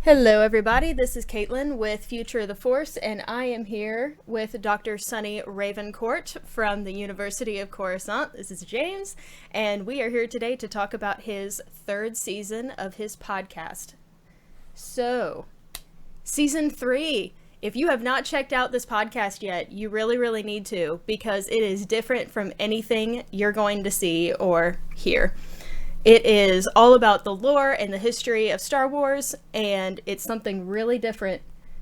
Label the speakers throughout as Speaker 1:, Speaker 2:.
Speaker 1: Hello, everybody. This is Katelyn with Future of the Force, and I am here with Dr. Sunny Ravencourt from the University of Coruscant. This is James, and we are here today to talk about his third season of his podcast. So, Season 3. If you have not checked out this podcast yet, you really need to, because it is different from anything you're going to see or hear. It is all about the lore and the history of Star Wars, and it's something really different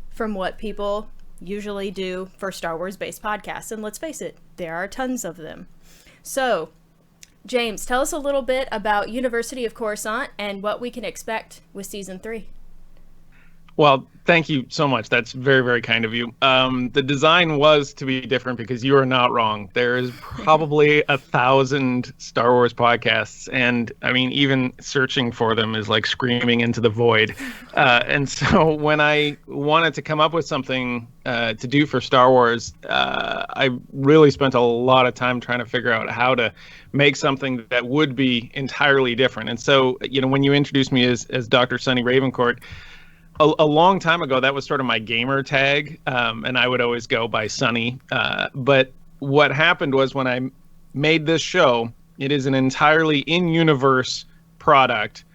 Speaker 1: from what people usually do for Star Wars-based podcasts. And let's face it, there are tons of them. So, James, tell us a little bit about University of Coruscant and what we can expect with Season 3.
Speaker 2: Well, thank you so much. That's very kind of you. The design was to be different because you are not wrong. There is probably 1,000 Star Wars podcasts, and I mean, even searching for them is like screaming into the void. And so when I wanted to come up with something to do for Star Wars, I really spent a lot of time trying to figure out how to make something that would be entirely different. And so, when you introduced me as Dr. Sunny Ravencourt, a long time ago, that was sort of my gamer tag, and I would always go by Sunny. But what happened was when I made this show, it is an entirely in-universe product.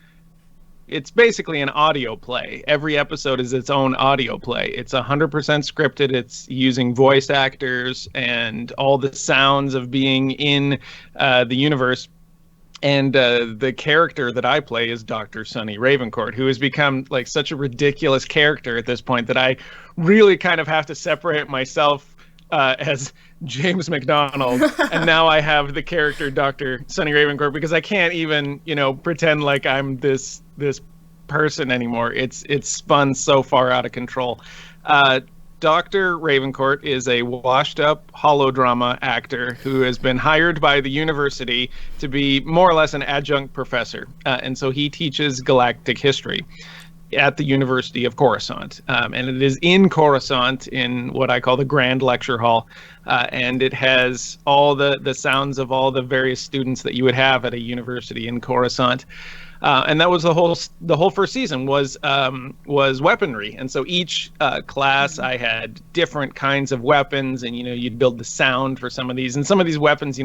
Speaker 2: It's basically an audio play. Every episode is its own audio play. It's 100% scripted. It's using voice actors and all the sounds of being in the universe. And the character that I play is Dr. Sunny Ravencourt, who has become like such a ridiculous character at this point that I really kind of have to separate myself as James McDonald. And now I have the character Dr. Sunny Ravencourt because I can't even, pretend like I'm this person anymore. It's spun so far out of control. Dr. Ravencourt is a washed-up holodrama actor who has been hired by the university to be more or less an adjunct professor. And so he teaches galactic history at the University of Coruscant. And it is in Coruscant in what I call the Grand Lecture Hall. And it has all the sounds of all the various students that you would have at a university in Coruscant. And that was the whole first season was weaponry. And so each class I had different kinds of weapons, and you'd build the sound for some of these, and some of these weapons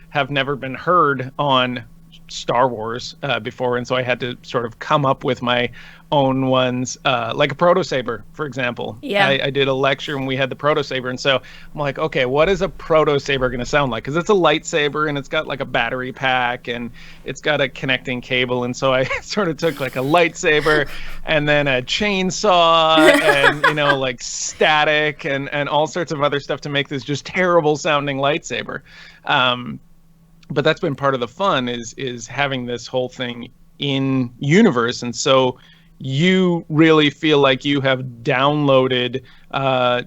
Speaker 2: have never been heard on Star Wars before, and so I had to sort of come up with my own ones, like a Proto Saber, for example.
Speaker 1: Yeah.
Speaker 2: I did a lecture and we had the Proto Saber, and so I'm like, okay, what is a Proto Saber going to sound like? Because it's a lightsaber and it's got like a battery pack and it's got a connecting cable, and so I sort of took like a lightsaber and then a chainsaw and like static and all sorts of other stuff to make this just terrible sounding lightsaber. But that's been part of the fun is having this whole thing in universe. And so you really feel like you have downloaded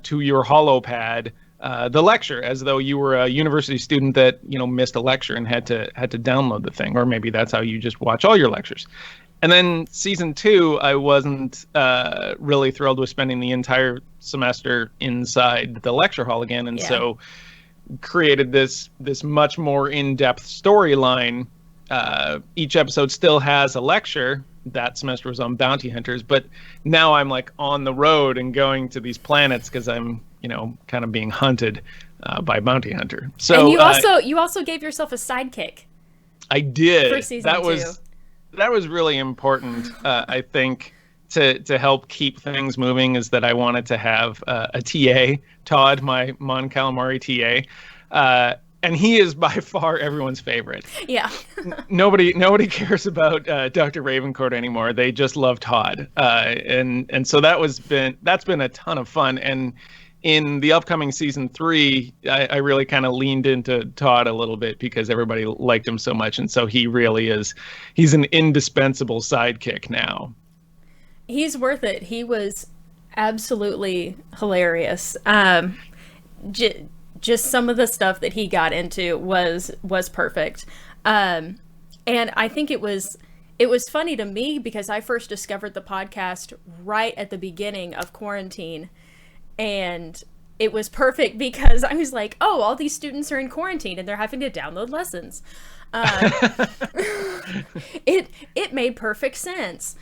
Speaker 2: to your holopad the lecture, as though you were a university student that missed a lecture and had to download the thing. Or maybe that's how you just watch all your lectures. And then season 2, I wasn't really thrilled with spending the entire semester inside the lecture hall again. And so created this much more in-depth storyline. Each episode still has a lecture. That semester was on bounty hunters, but now I'm like on the road and going to these planets because I'm kind of being hunted by bounty hunter. So
Speaker 1: and you also gave yourself a sidekick.
Speaker 2: I did.
Speaker 1: For season 2.
Speaker 2: That was really important. I think to help keep things moving is that I wanted to have a TA, Todd, my Mon Calamari TA, and he is by far everyone's favorite.
Speaker 1: Yeah.
Speaker 2: Nobody cares about Dr. Ravencourt anymore. They just love Todd, and so that's been a ton of fun. And in the upcoming season 3, I really kind of leaned into Todd a little bit because everybody liked him so much, and so he's an indispensable sidekick now.
Speaker 1: He's worth it. He was absolutely hilarious. Just some of the stuff that he got into was perfect. And I think it was funny to me because I first discovered the podcast right at the beginning of quarantine. And it was perfect because I was like, oh, all these students are in quarantine and they're having to download lessons. It made perfect sense.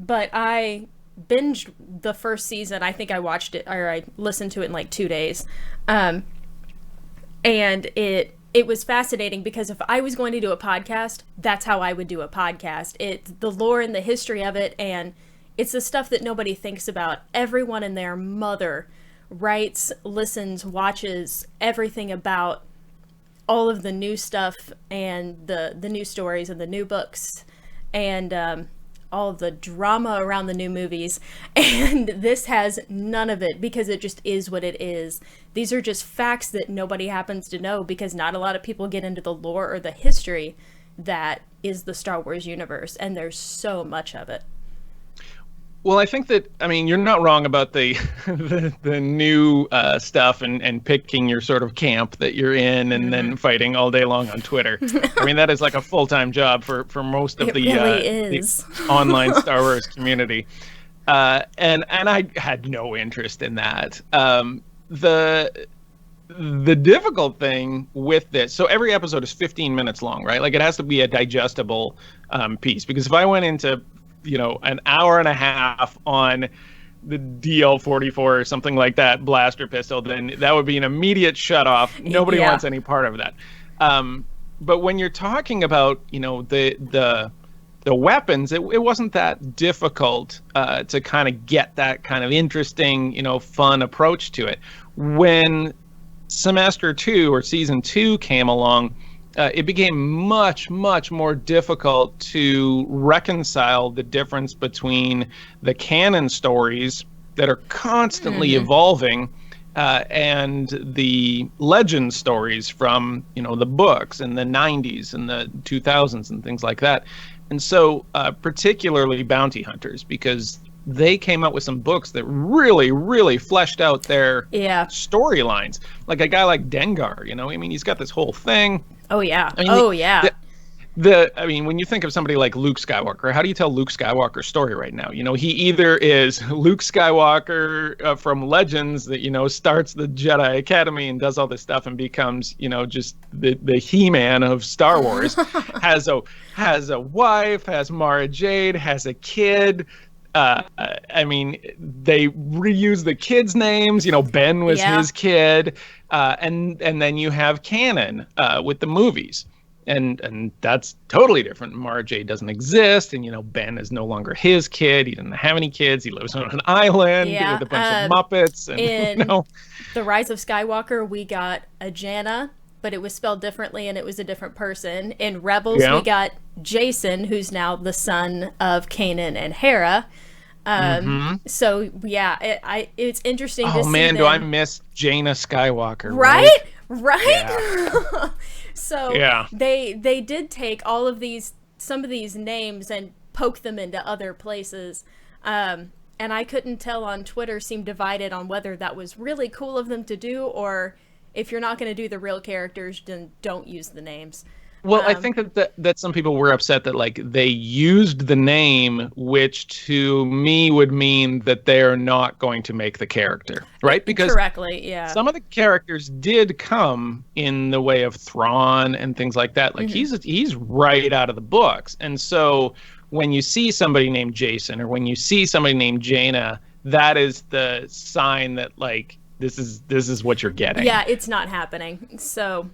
Speaker 1: but I binged the first season. I think I watched it, or I listened to it in like 2 days. And it was fascinating because if I was going to do a podcast, that's how I would do a podcast. It's the lore and the history of it, and it's the stuff that nobody thinks about. Everyone and their mother writes, listens, watches everything about all of the new stuff and the new stories and the new books and all of the drama around the new movies. And this has none of it because it just is what it is. These are just facts that nobody happens to know because not a lot of people get into the lore or the history that is the Star Wars universe, and there's so much of it.
Speaker 2: Well, I think that, I mean, you're not wrong about the the new stuff and picking your sort of camp that you're in and then fighting all day long on Twitter. I mean, that is like a full-time job for most of the online Star Wars community. And I had no interest in that. The difficult thing with this, so every episode is 15 minutes long, right? Like it has to be a digestible piece, because if I went into an hour and a half on the DL-44 or something like that blaster pistol, then that would be an immediate shut off. Nobody wants any part of that. But when you're talking about, the weapons, it wasn't that difficult to kind of get that kind of interesting, fun approach to it. When semester 2 or season 2 came along, it became much, much more difficult to reconcile the difference between the canon stories that are constantly evolving and the legend stories from, the books in the 90s and the 2000s and things like that. And so particularly Bounty Hunters, because they came out with some books that really, really fleshed out their storylines. Like a guy like Dengar, he's got this whole thing.
Speaker 1: Oh, yeah.
Speaker 2: I mean, when you think of somebody like Luke Skywalker, how do you tell Luke Skywalker's story right now? He either is Luke Skywalker from Legends that, starts the Jedi Academy and does all this stuff and becomes, just the He-Man of Star Wars, has a wife, has Mara Jade, has a kid. I mean, they reuse the kids' names. Ben was his kid, and then you have canon with the movies, and that's totally different. Mara Jade doesn't exist, and Ben is no longer his kid. He didn't have any kids. He lives on an island with a bunch of Muppets. And
Speaker 1: in The Rise of Skywalker, we got a Janna, but it was spelled differently and it was a different person. In Rebels, we got Jason, who's now the son of Kanan and Hera. So it's interesting to see.
Speaker 2: Oh man, do I miss Jaina Skywalker?
Speaker 1: Right? Yeah. So they did take all of some of these names and poke them into other places. And I couldn't tell on Twitter, seemed divided on whether that was really cool of them to do, or if you're not going to do the real characters, then don't use the names.
Speaker 2: Well, I think that some people were upset that they used the name, which to me would mean that they're not going to make the character, right? Because
Speaker 1: correctly, some
Speaker 2: of the characters did come in the way of Thrawn and things like that. He's right out of the books, and so when you see somebody named Jason or when you see somebody named Jaina, that is the sign that this is what you're getting.
Speaker 1: Yeah, it's not happening. So.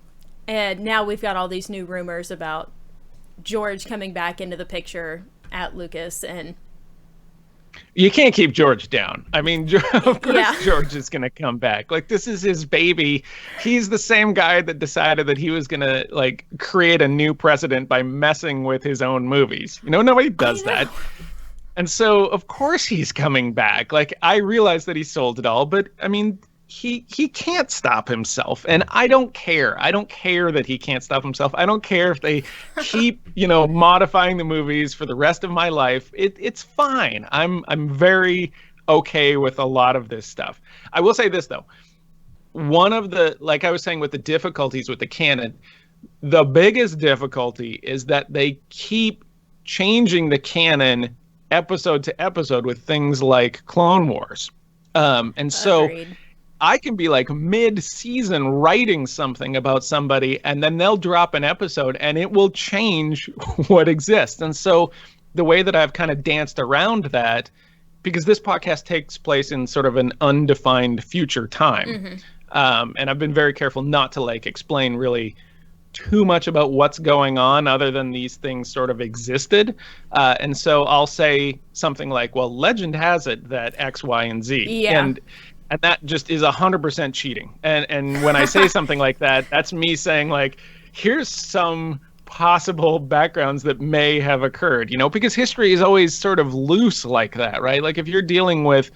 Speaker 1: And now we've got all these new rumors about George coming back into the picture at Lucas, and
Speaker 2: you can't keep George down. I mean, of course George is going to come back. This is his baby. He's the same guy that decided that he was going to create a new precedent by messing with his own movies. Nobody does that. And so of course he's coming back. I realize that he sold it all, but I mean, he can't stop himself, and I don't care. I don't care that he can't stop himself. I don't care if they keep, modifying the movies for the rest of my life. It's fine. I'm very okay with a lot of this stuff. I will say this though. One of the, like I was saying with the difficulties with the canon, the biggest difficulty is that they keep changing the canon episode to episode with things like Clone Wars. And so
Speaker 1: Agreed.
Speaker 2: I can be mid-season writing something about somebody, and then they'll drop an episode and it will change what exists. And so the way that I've kind of danced around that, because this podcast takes place in sort of an undefined future time. And I've been very careful not to like explain really too much about what's going on other than these things sort of existed. And so I'll say something like, well, legend has it that X, Y, and Z.
Speaker 1: Yeah.
Speaker 2: And that just is 100% cheating. And when I say something like that, that's me saying like, here's some possible backgrounds that may have occurred, you know, because history is always sort of loose like that, right? Like if you're dealing with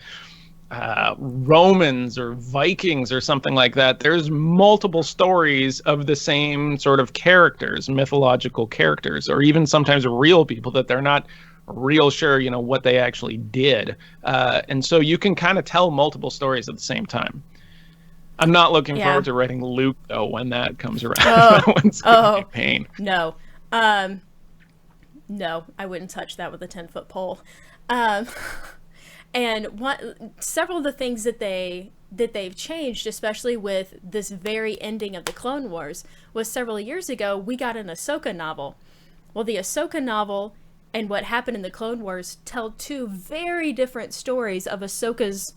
Speaker 2: Romans or Vikings or something like that, there's multiple stories of the same sort of characters, mythological characters, or even sometimes real people that they're not real sure, you know, what they actually did. And so you can kind of tell multiple stories at the same time. I'm not looking forward to writing Luke, though, when that comes around. That one's gonna be pain.
Speaker 1: No. No, I wouldn't touch that with a 10-foot pole. And several of the things that they've changed, especially with this very ending of the Clone Wars, was several years ago, we got an Ahsoka novel. Well, the Ahsoka novel and what happened in the Clone Wars tell two very different stories of Ahsoka's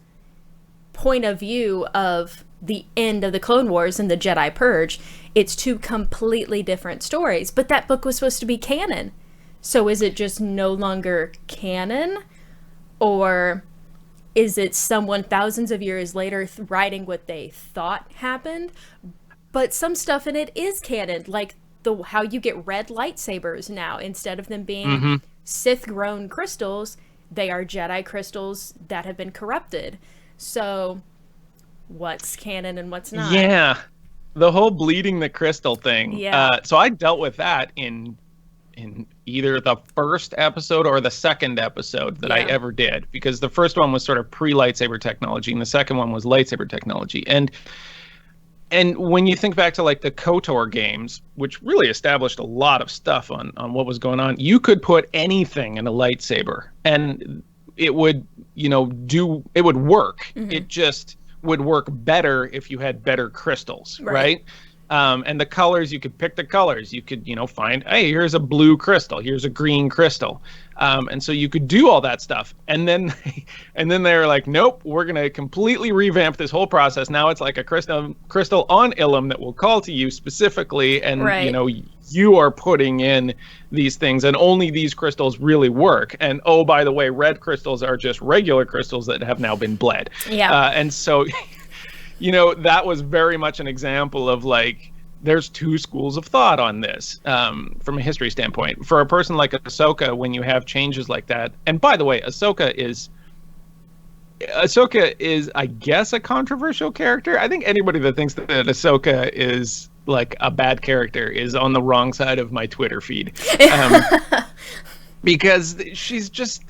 Speaker 1: point of view of the end of the Clone Wars and the Jedi Purge. It's two completely different stories, but that book was supposed to be canon. So is it just no longer canon, or is it someone thousands of years later writing what they thought happened? But some stuff in it is canon, like how you get red lightsabers now. Instead of them being Sith-grown crystals, they are Jedi crystals that have been corrupted. So what's canon and what's not?
Speaker 2: Yeah, the whole bleeding the crystal thing.
Speaker 1: Yeah.
Speaker 2: So I dealt with that in either the first episode or the second episode that I ever did, because the first one was sort of pre-lightsaber technology and the second one was lightsaber technology. And when you think back to like the KOTOR games, which really established a lot of stuff on what was going on, you could put anything in a lightsaber and it would, you know, it would work. It just would work better if you had better crystals, right? And the colors, you could pick the colors. You could, you know, find, hey, here's a blue crystal, here's a green crystal. And so you could do all that stuff. And then they're like, nope, we're going to completely revamp this whole process. Now it's like a crystal on Ilum that will call to you specifically. And, you know, you are putting in these things and only these crystals really work. And, oh, by the way, red crystals are just regular crystals that have now been bled. And so, you know, that was very much an example of like, there's two schools of thought on this from a history standpoint. For a person like Ahsoka, when you have changes like that, and by the way, Ahsoka is, I guess, a controversial character. I think anybody that thinks that Ahsoka is like a bad character is on the wrong side of my Twitter feed. Because she's just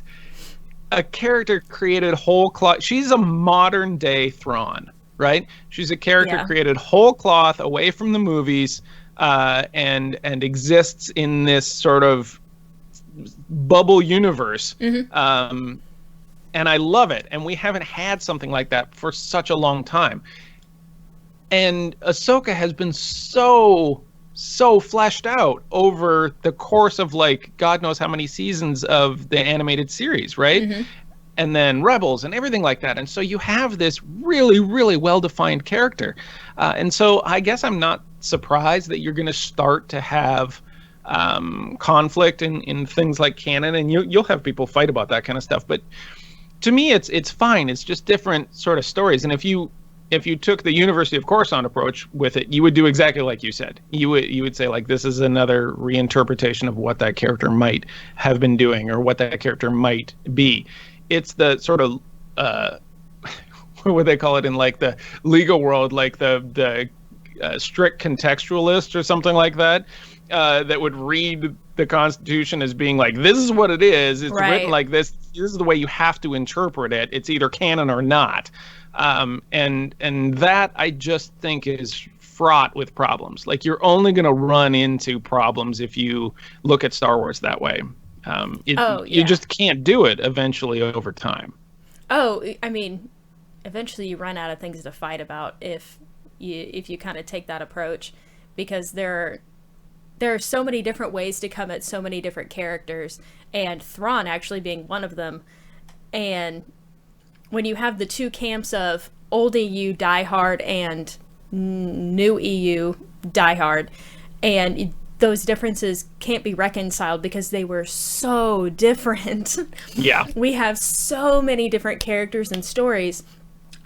Speaker 2: a character created whole cloth. She's a modern day Thrawn. Right? She's a character created whole cloth away from the movies and exists in this sort of bubble universe. And I love it. And we haven't had something like that for such a long time. And Ahsoka has been so fleshed out over the course of like God knows how many seasons of the animated series, right? And then Rebels and everything like that. And so you have this really, really well-defined character. And so I guess I'm not surprised that you're going to start to have conflict in things like canon, and you'll have people fight about that kind of stuff. But to me, it's fine. It's just different sort of stories. And if you took the University of Coruscant approach with it, you would do exactly like you said. You would say, like, this is another reinterpretation of what that character might have been doing or what that character might be. It's the sort of what would they call it in like the legal world, like the strict contextualist or something like that, that would read the Constitution as being like, this is what it is. It's written like this. This is the way you have to interpret it. It's either canon or not. And that I just think is fraught with problems. Like, you're only going to run into problems if you look at Star Wars that way. You just can't do it eventually over time.
Speaker 1: Oh, I mean, eventually you run out of things to fight about if you kind of take that approach, because there there are so many different ways to come at so many different characters, and Thrawn actually being one of them. And when you have the two camps of old EU diehard and new EU diehard, and those differences can't be reconciled because they were so different.
Speaker 2: Yeah.
Speaker 1: We have so many different characters and stories.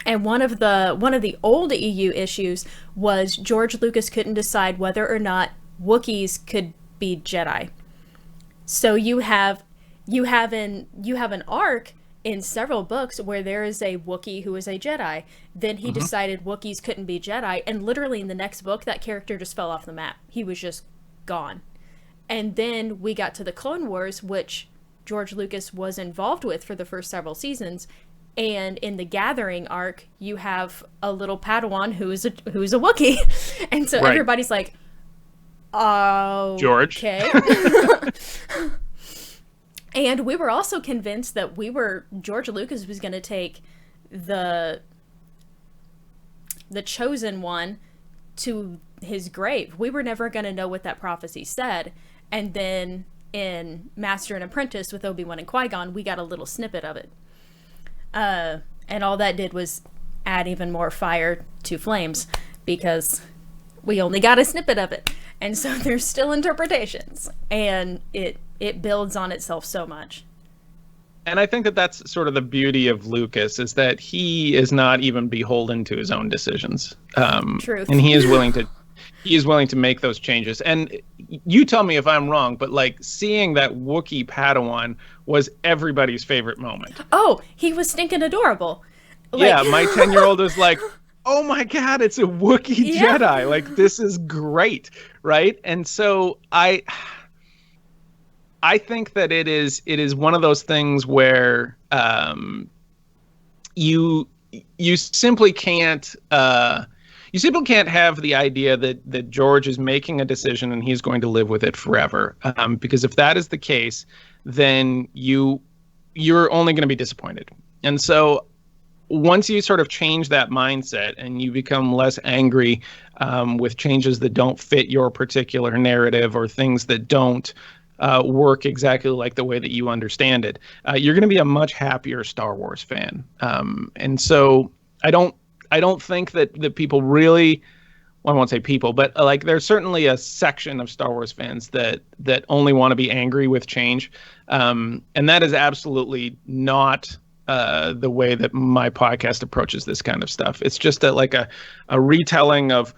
Speaker 1: And one of the old EU issues was George Lucas couldn't decide whether or not Wookiees could be Jedi. So you have an arc in several books where there is a Wookiee who is a Jedi. Then he decided Wookiees couldn't be Jedi, and literally in the next book that character just fell off the map. He was just gone. And then we got to the Clone Wars, which George Lucas was involved with for the first several seasons. And in the Gathering arc, you have a little Padawan who is a Wookiee. And so everybody's like, oh,
Speaker 2: George.
Speaker 1: Okay. And we were also convinced that George Lucas was going to take the chosen one to his grave. We were never going to know what that prophecy said. And then in Master and Apprentice with Obi-Wan and Qui-Gon, we got a little snippet of it. And all that did was add even more fire to flames, because we only got a snippet of it. And so there's still interpretations, and it builds on itself so much.
Speaker 2: And I think that that's sort of the beauty of Lucas, is that he is not even beholden to his own decisions.
Speaker 1: Truth.
Speaker 2: And he is willing to make those changes. And you tell me if I'm wrong, but like seeing that Wookiee Padawan was everybody's favorite moment.
Speaker 1: Oh, he was stinking adorable.
Speaker 2: Yeah, my 10-year-old was like, oh my God, it's a Wookiee Jedi. Like, this is great, right? And so I think that it is one of those things where you simply can't have the idea that George is making a decision and he's going to live with it forever. Because if that is the case, then you're only going to be disappointed. And so once you sort of change that mindset and you become less angry with changes that don't fit your particular narrative or things that don't work exactly like the way that you understand it, you're going to be a much happier Star Wars fan. And so I don't think that people really, well, I won't say people, but like there's certainly a section of Star Wars fans that only want to be angry with change. And that is absolutely not the way that my podcast approaches this kind of stuff. It's just a retelling of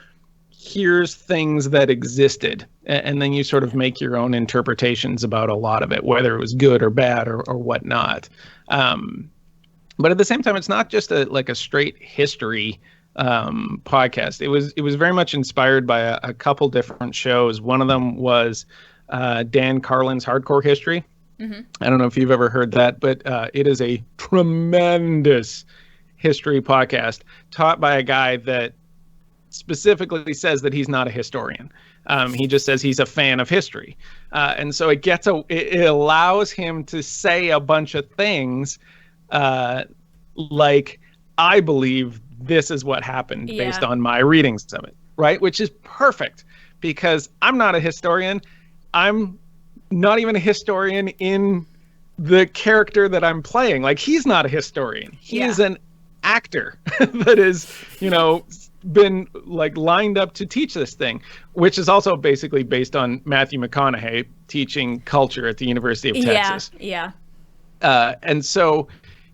Speaker 2: here's things that existed, and then you sort of make your own interpretations about a lot of it, whether it was good or bad or whatnot. But at the same time, it's not just a straight history podcast. It was very much inspired by a couple different shows. One of them was Dan Carlin's Hardcore History. Mm-hmm. I don't know if you've ever heard that, but it is a tremendous history podcast taught by a guy that specifically says that he's not a historian. He just says he's a fan of history. And so it allows him to say a bunch of things like, I believe this is what happened based on my readings of it, right? Which is perfect, because I'm not a historian. I'm not even a historian in the character that I'm playing. Like, he's not a historian. He is an actor that is, been like lined up to teach this thing, which is also basically based on Matthew McConaughey teaching culture at the University of Texas.
Speaker 1: Yeah.
Speaker 2: And so,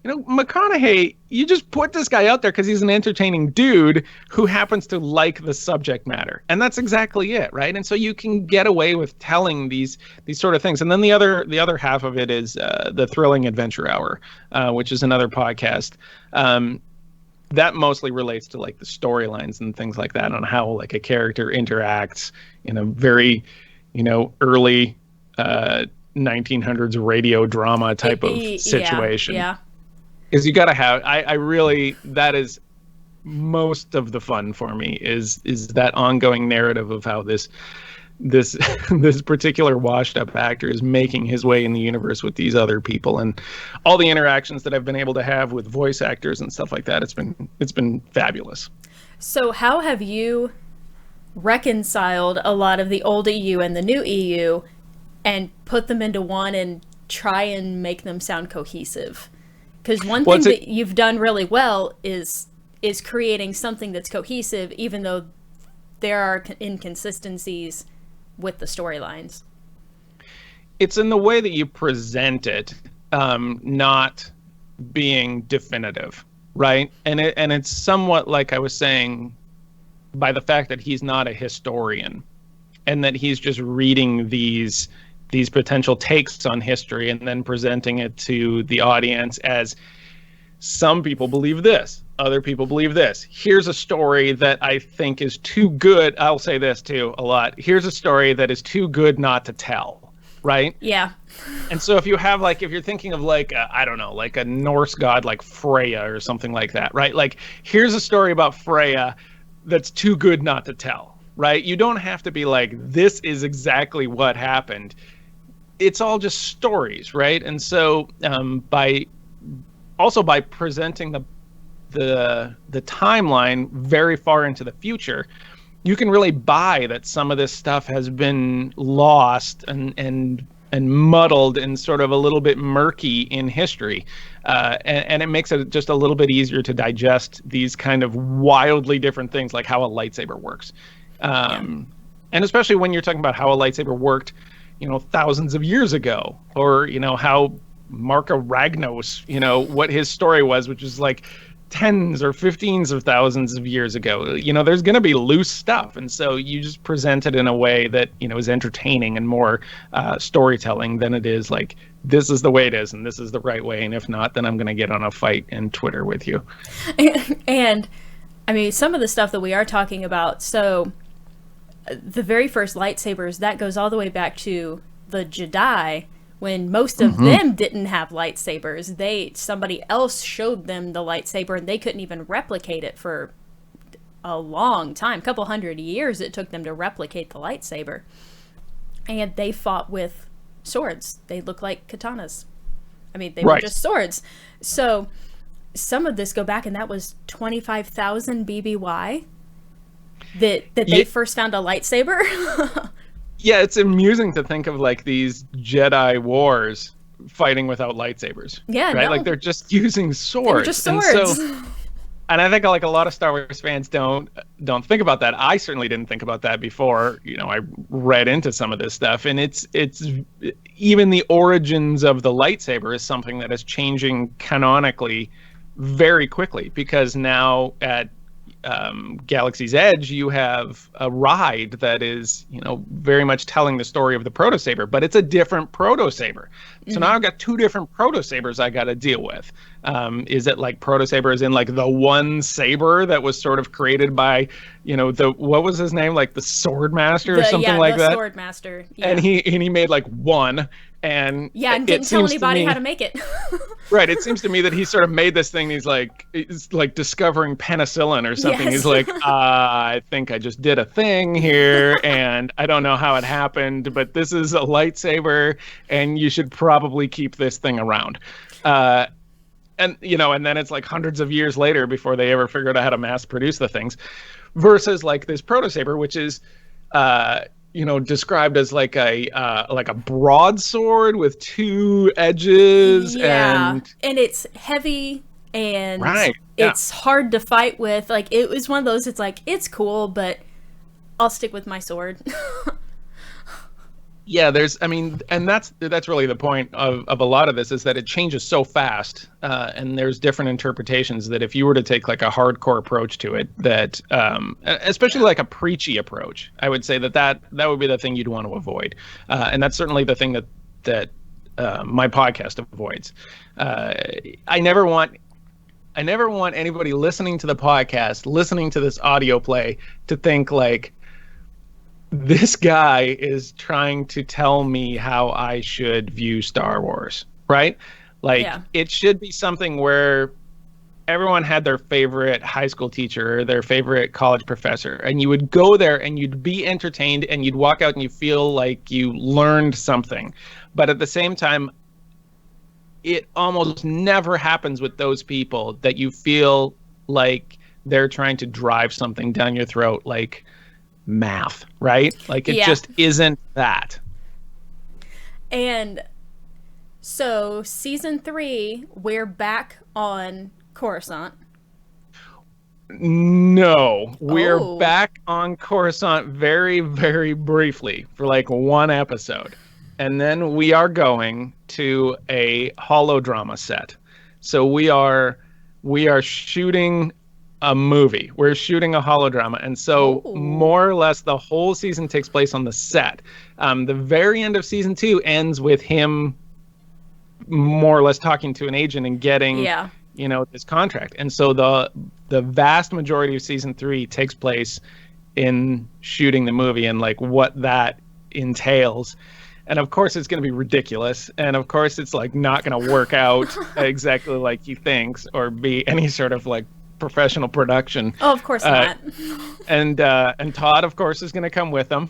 Speaker 2: McConaughey, you just put this guy out there because he's an entertaining dude who happens to like the subject matter. And that's exactly it, right? And so you can get away with telling these sort of things. And then the other half of it is the Thrilling Adventure Hour, which is another podcast. That mostly relates to like the storylines and things like that, on how like a character interacts in a very, early 1900s radio drama type of situation. Yeah. Because you got to have, that is most of the fun for me is that ongoing narrative of how this particular washed up actor is making his way in the universe with these other people, and all the interactions that I've been able to have with voice actors and stuff like that. It's been fabulous.
Speaker 1: So how have you reconciled a lot of the old EU and the new EU and put them into one and try and make them sound cohesive. Because one thing that you've done really well is creating something that's cohesive, even though there are inconsistencies with the storylines.
Speaker 2: It's in the way that you present it, not being definitive, right? And it's somewhat like I was saying, by the fact that he's not a historian and that he's just reading these potential takes on history and then presenting it to the audience as some people believe this, other people believe this. Here's a story that I think is too good. I'll say this too a lot. Here's a story that is too good not to tell, right?
Speaker 1: Yeah.
Speaker 2: And so if you're thinking of like, I don't know, like a Norse god like Freya or something like that, right? Like, here's a story about Freya that's too good not to tell, right? You don't have to be like, this is exactly what happened. It's all just stories, right? And so by presenting the timeline very far into the future, you can really buy that some of this stuff has been lost and muddled and sort of a little bit murky in history. And it makes it just a little bit easier to digest these kind of wildly different things, like how a lightsaber works. And especially when you're talking about how a lightsaber worked, thousands of years ago, or, how Marka Ragnos, what his story was, which is like tens or 15s of thousands of years ago. There's going to be loose stuff. And so you just present it in a way that, is entertaining and more storytelling than it is like, this is the way it is and this is the right way. And if not, then I'm going to get on a fight in Twitter with you.
Speaker 1: And I mean, some of the stuff that we are talking about, so the very first lightsabers, that goes all the way back to the Jedi, when most of them didn't have lightsabers. Somebody else showed them the lightsaber and they couldn't even replicate it for a long time. A couple hundred years it took them to replicate the lightsaber. And they fought with swords. They looked like katanas. I mean, they were just swords. So some of this go back, and that was 25,000 BBY that they first found a lightsaber.
Speaker 2: Yeah, it's amusing to think of like these Jedi wars fighting without lightsabers.
Speaker 1: Yeah,
Speaker 2: right.
Speaker 1: No.
Speaker 2: Like they're just using swords.
Speaker 1: They were just swords.
Speaker 2: And I think like a lot of Star Wars fans don't think about that. I certainly didn't think about that before, I read into some of this stuff. And it's even the origins of the lightsaber is something that is changing canonically very quickly, because now at Galaxy's Edge, you have a ride that is, very much telling the story of the Proto Saber, but it's a different Proto Saber. So now I've got two different Proto Sabers I got to deal with. Is it like Proto Saber is in like the one saber that was sort of created by, what was his name? Like the Sword Master or something like that?
Speaker 1: The Sword Master. Yeah.
Speaker 2: And he made like one. And
Speaker 1: didn't tell anybody how to make it.
Speaker 2: Right. It seems to me that he sort of made this thing. He's like discovering penicillin or something.
Speaker 1: Yes.
Speaker 2: He's like, I think I just did a thing here and I don't know how it happened, but this is a lightsaber and you should probably keep this thing around. And then it's like hundreds of years later before they ever figured out how to mass produce the things, versus like this Proto Saber, which is, described as like a broadsword with two edges. And
Speaker 1: it's heavy and
Speaker 2: right.
Speaker 1: It's hard to fight with. Like, it was one of those, it's like, it's cool, but I'll stick with my sword.
Speaker 2: Yeah, and that's really the point of a lot of this, is that it changes so fast, and there's different interpretations, that if you were to take like a hardcore approach to it, that especially like a preachy approach, I would say that would be the thing you'd want to avoid, and that's certainly the thing that my podcast avoids. I never want anybody listening to the podcast, listening to this audio play, to think like, this guy is trying to tell me how I should view Star Wars, right? Like, It should be something where everyone had their favorite high school teacher or their favorite college professor, and you would go there and you'd be entertained and you'd walk out and you feel like you learned something. But at the same time, it almost never happens with those people, that you feel like they're trying to drive something down your throat, like math, right? Like it just isn't that.
Speaker 1: And so season 3, we're back on Coruscant.
Speaker 2: No, we're back on Coruscant very, very briefly for like one episode. And then we are going to a holodrama set. So we are shooting a movie. We're shooting a holodrama. And so more or less the whole season takes place on the set. The very end of season 2 ends with him more or less talking to an agent and getting this contract. And so the vast majority of season 3 takes place in shooting the movie and like what that entails. And of course it's going to be ridiculous. And of course it's like not going to work out exactly like he thinks or be any sort of like professional production.
Speaker 1: Oh, of course not.
Speaker 2: And Todd, of course, is going to come with them.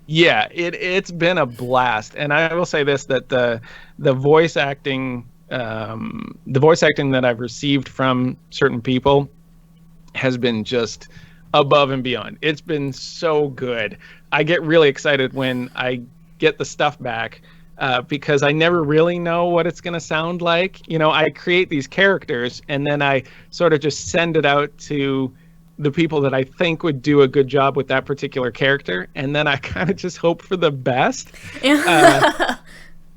Speaker 2: It's been a blast. And I will say this, that the voice acting that I've received from certain people has been just above and beyond. It's been so good. I get really excited when I get the stuff back because I never really know what it's going to sound like. I create these characters and then I sort of just send it out to the people that I think would do a good job with that particular character. And then I kind of just hope for the best.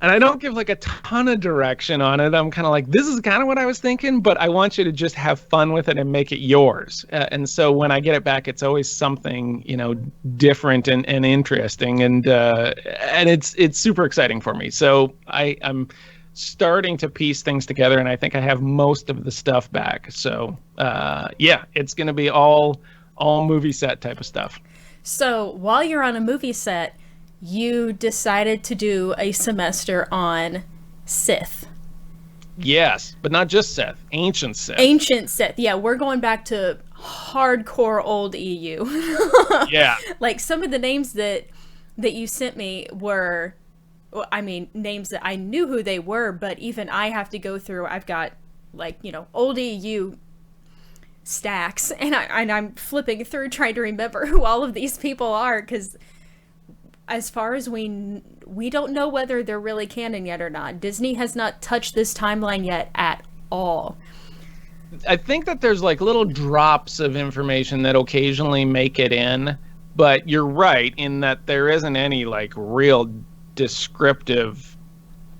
Speaker 2: And I don't give like a ton of direction on it. I'm kind of like, this is kind of what I was thinking, but I want you to just have fun with it and make it yours. And so when I get it back, it's always something, different and interesting. And it's super exciting for me. So I'm starting to piece things together, and I think I have most of the stuff back. So it's going to be all movie set type of stuff.
Speaker 1: So while you're on a movie set, you decided to do a semester on Sith.
Speaker 2: Yes, but not just Sith, ancient Sith.
Speaker 1: Ancient Sith. Yeah, we're going back to hardcore old EU.
Speaker 2: Yeah.
Speaker 1: Like some of the names that you sent me were, names that I knew who they were, but even I have to go through, I've got old EU stacks, and I'm flipping through trying to remember who all of these people are, because as far as we don't know whether they're really canon yet or not. Disney has not touched this timeline yet at all.
Speaker 2: I think that there's like little drops of information that occasionally make it in, but you're right in that there isn't any like real descriptive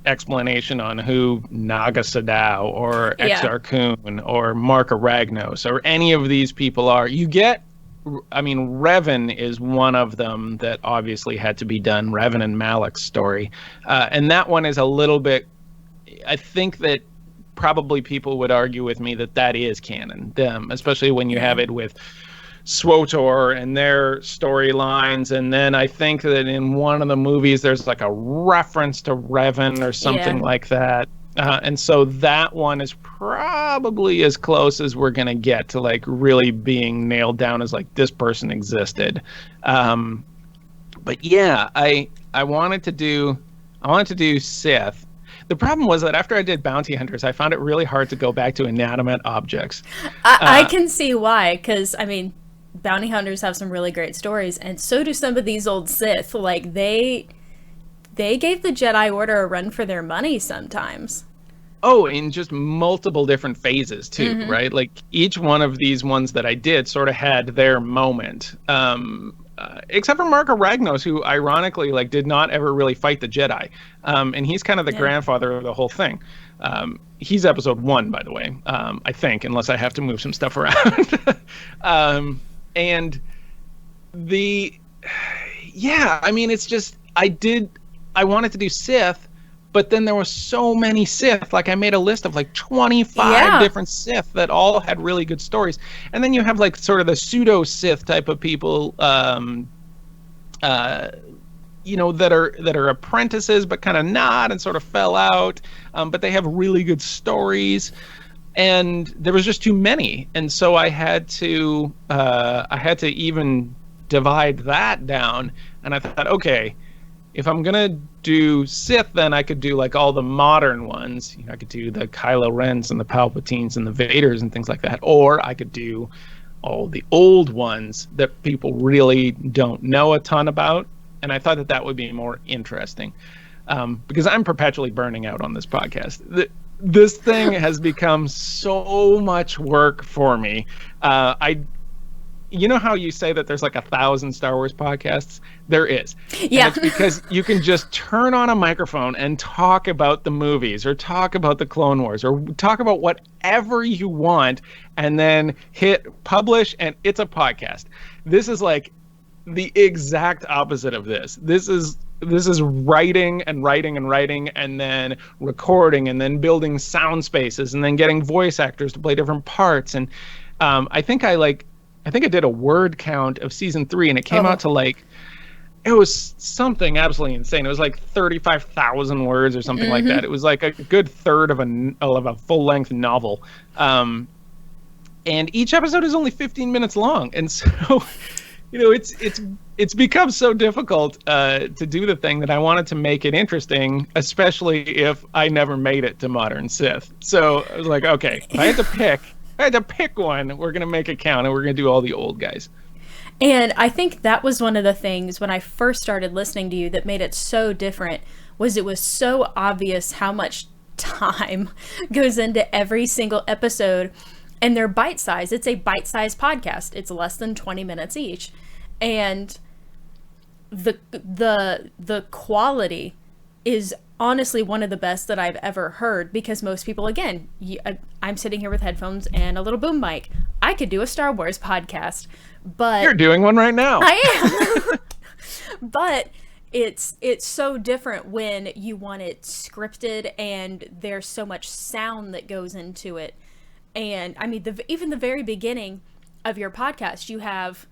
Speaker 2: explanation on who Naga Sadao or Exar Kun or Mark Aragnos or any of these people are. You get, Revan is one of them that obviously had to be done, Revan and Malak's story. And that one is a little bit, I think that probably people would argue with me that is canon, especially when you have it with SWTOR and their storylines. And then I think that in one of the movies, there's like a reference to Revan or something like that. And so that one is probably as close as we're going to get to like really being nailed down as like this person existed. But yeah, I wanted to do Sith. The problem was that after I did Bounty Hunters, I found it really hard to go back to inanimate objects.
Speaker 1: I can see why, because Bounty Hunters have some really great stories, and so do some of these old Sith. Like they gave the Jedi Order a run for their money sometimes.
Speaker 2: Oh, in just multiple different phases too, right? Like each one of these ones that I did sort of had their moment. Except for Mark Aragnos, who ironically like did not ever really fight the Jedi. And he's kind of the grandfather of the whole thing. He's episode 1, by the way, I think, unless I have to move some stuff around. And it's just, I wanted to do Sith, but then there were so many Sith. Like I made a list of like 25 different Sith that all had really good stories. And then you have like sort of the pseudo Sith type of people, that are apprentices, but kind of not and sort of fell out. But they have really good stories. And there was just too many. And so I had to even divide that down. And I thought, okay, if I'm going to do Sith, then I could do like all the modern ones. I could do the Kylo Rens and the Palpatines and the Vaders and things like that. Or I could do all the old ones that people really don't know a ton about. And I thought that would be more interesting, because I'm perpetually burning out on this podcast. This thing has become so much work for me. You know how you say that there's like 1,000 Star Wars podcasts? There is.
Speaker 1: Yeah.
Speaker 2: And it's because you can just turn on a microphone and talk about the movies or talk about the Clone Wars or talk about whatever you want and then hit publish and it's a podcast. This is like the exact opposite of this. This is writing and writing and writing and then recording and then building sound spaces and then getting voice actors to play different parts. And I think I did a word count of season 3 and it came out to like, it was something absolutely insane. It was like 35,000 words or something like that. It was like a good third of a full-length novel. And each episode is only 15 minutes long. And so, it's become so difficult to do the thing that I wanted to make it interesting, especially if I never made it to Modern Sith. So I was like, okay, I had to pick one. We're going to make it count, and we're going to do all the old guys.
Speaker 1: And I think that was one of the things when I first started listening to you that made it so different, was it was so obvious how much time goes into every single episode. And they're bite-sized. It's a bite-sized podcast. It's less than 20 minutes each. And the quality is honestly one of the best that I've ever heard, because most people, again, I'm sitting here with headphones and a little boom mic. I could do a Star Wars podcast, but
Speaker 2: you're doing one right now.
Speaker 1: I am. But it's so different when you want it scripted and there's so much sound that goes into it. And I mean, even the very beginning of your podcast, you have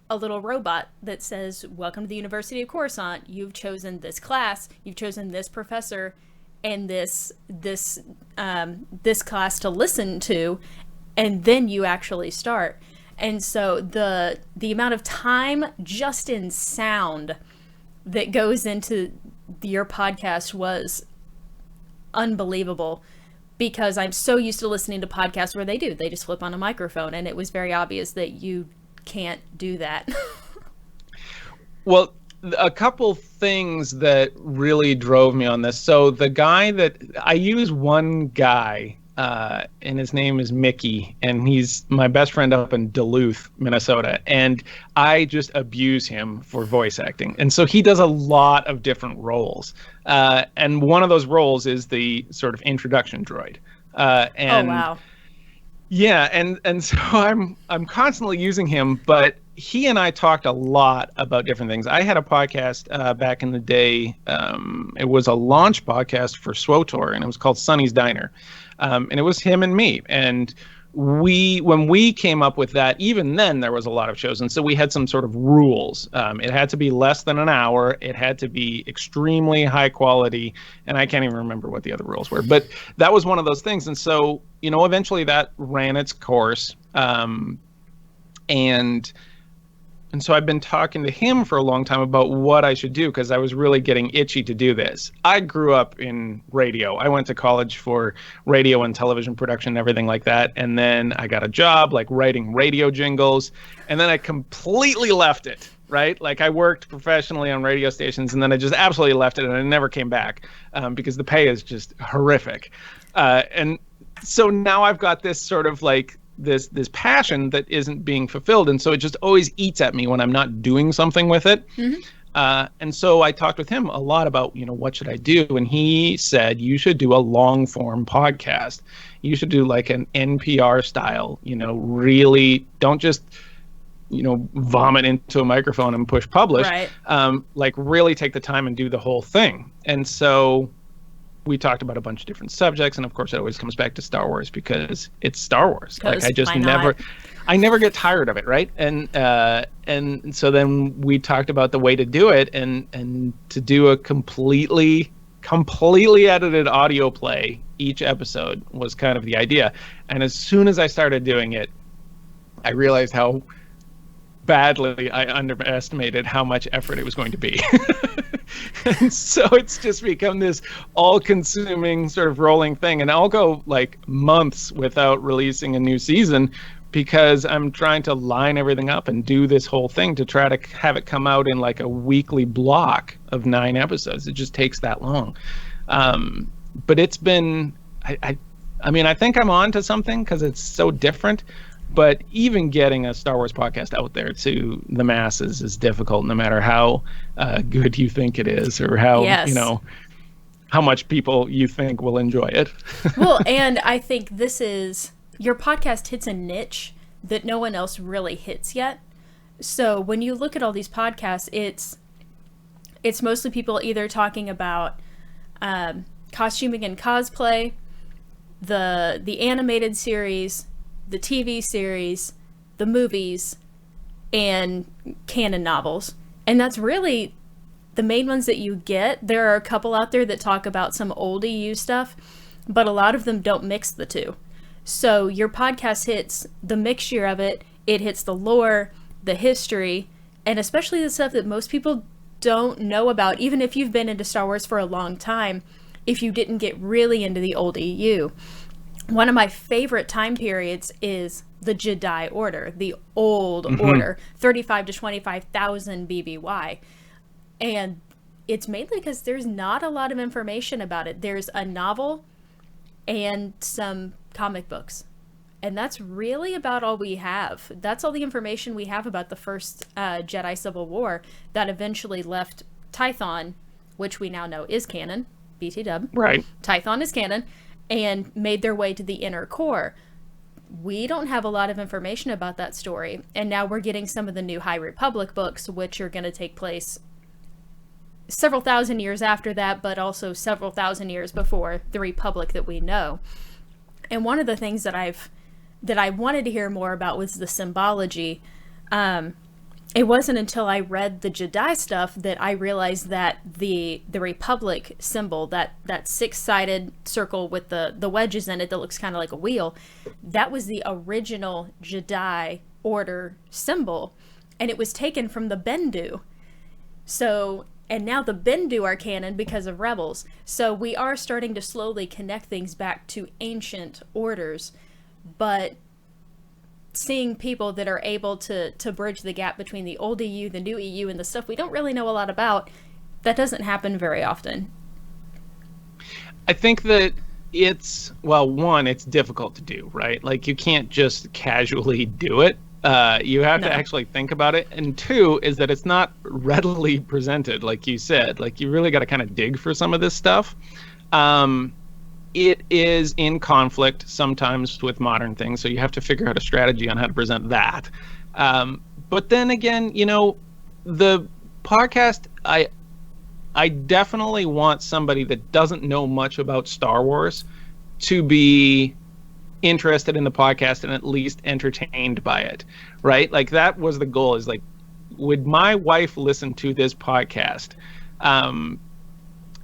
Speaker 1: a little robot that says, "Welcome to the University of Coruscant. You've chosen this class. You've chosen this professor, and this class to listen to," and then you actually start. And so the amount of time just in sound that goes into your podcast was unbelievable, because I'm so used to listening to podcasts where they just flip on a microphone, and it was very obvious that you can't do that.
Speaker 2: Well, a couple things that really drove me on this. So the guy that I use, one guy, and his name is Mickey, and he's my best friend up in Duluth, Minnesota, and I just abuse him for voice acting. And so he does a lot of different roles, and one of those roles is the sort of introduction droid. And
Speaker 1: oh wow.
Speaker 2: Yeah, and so I'm constantly using him, but he and I talked a lot about different things. I had a podcast back in the day. It was a launch podcast for SWOTOR, and it was called Sonny's Diner. And it was him and me. And when we came up with that, even then there was a lot of shows. And so we had some sort of rules. It had to be less than an hour. It had to be extremely high quality. And I can't even remember what the other rules were. But that was one of those things. And so, eventually that ran its course. And so I've been talking to him for a long time about what I should do, because I was really getting itchy to do this. I grew up in radio. I went to college for radio and television production and everything like that. And then I got a job like writing radio jingles. And then I completely left it, right? Like I worked professionally on radio stations, and then I just absolutely left it, and I never came back because the pay is just horrific. And so now I've got this sort of like this passion that isn't being fulfilled, and so it just always eats at me when I'm not doing something with it. Mm-hmm. And so I talked with him a lot about what should I do, and he said you should do a long form podcast. You should do like an NPR style, really don't just vomit into a microphone and push publish.
Speaker 1: Right.
Speaker 2: Like really take the time and do the whole thing. And so we talked about a bunch of different subjects, and of course it always comes back to Star Wars because it's Star Wars. Like I never get tired of it, right? And so then we talked about the way to do it, and to do a completely edited audio play each episode was kind of the idea. And as soon as I started doing it, I realized how badly I underestimated how much effort it was going to be. And so it's just become this all-consuming sort of rolling thing, and I'll go like months without releasing a new season because I'm trying to line everything up and do this whole thing to try to have it come out in like a weekly block of 9 episodes. It just takes that long. But it's been, I mean, I think I'm on to something because it's so different, but even getting a Star Wars podcast out there to the masses is difficult, no matter how good you think it is, or how,
Speaker 1: Yes.
Speaker 2: you know, how much people you think will enjoy it.
Speaker 1: Well, and I think your podcast hits a niche that no one else really hits yet. So when you look at all these podcasts, it's mostly people either talking about costuming and cosplay, the animated series, the TV series, the movies, and canon novels. And that's really the main ones that you get. There are a couple out there that talk about some old EU stuff, but a lot of them don't mix the two. So your podcast hits the mixture of it. It hits the lore, the history, and especially the stuff that most people don't know about, even if you've been into Star Wars for a long time, if you didn't get really into the old EU. One of my favorite time periods is the Jedi Order, the old order, 35 to 25,000 BBY. And it's mainly because there's not a lot of information about it. There's a novel and some comic books. And that's really about all we have. That's all the information we have about the first Jedi Civil War that eventually left Tython, which we now know is canon, BT dub.
Speaker 2: Right.
Speaker 1: Tython is canon, and made their way to the Inner Core. We don't have a lot of information about that story. And now we're getting some of the new High Republic books, which are going to take place several thousand years after that, but also several thousand years before the Republic that we know. And one of the things that I wanted to hear more about was the symbology. It wasn't until I read the Jedi stuff that I realized that the Republic symbol, that 6-sided circle with the wedges in it that looks kind of like a wheel, that was the original Jedi Order symbol, and it was taken from the Bendu. So, and now the Bendu are canon because of Rebels. So we are starting to slowly connect things back to ancient orders, but seeing people that are able to bridge the gap between the old EU, the new EU, and the stuff we don't really know a lot about, that doesn't happen very often.
Speaker 2: I think that it's difficult to do, right? Like, you can't just casually do it. You have to actually think about it. And 2 is that it's not readily presented, like you said. Like, you really got to kind of dig for some of this stuff. It is in conflict sometimes with modern things, so you have to figure out a strategy on how to present that. But then again, you know, the podcast, I definitely want somebody that doesn't know much about Star Wars to be interested in the podcast and at least entertained by it, right? Like, that was the goal, is like, would my wife listen to this podcast?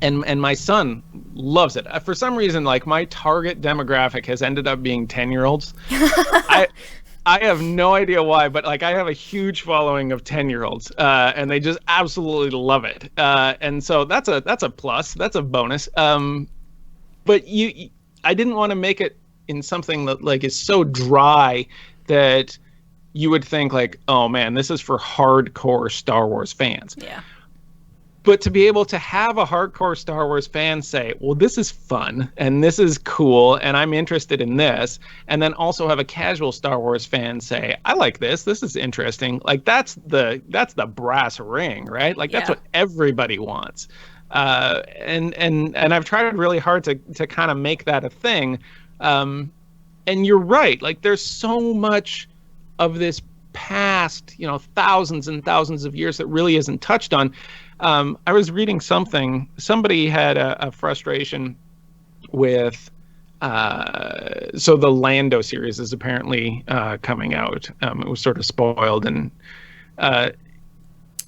Speaker 2: And my son loves it. For some reason, like, my target demographic has ended up being 10-year-olds. I have no idea why, but like, I have a huge following of 10-year-olds, and they just absolutely love it. And so that's a plus, that's a bonus. But I didn't want to make it in something that like is so dry that you would think like, oh man, this is for hardcore Star Wars fans.
Speaker 1: Yeah.
Speaker 2: But to be able to have a hardcore Star Wars fan say, well, this is fun and this is cool and I'm interested in this, and then also have a casual Star Wars fan say, I like this is interesting. Like, that's the brass ring, right? Like, that's what everybody wants. And I've tried really hard to kind of make that a thing. And you're right. Like, there's so much of this past, you know, thousands and thousands of years that really isn't touched on. I was reading something. Somebody had a frustration with. So the Lando series is apparently coming out. It was sort of spoiled, and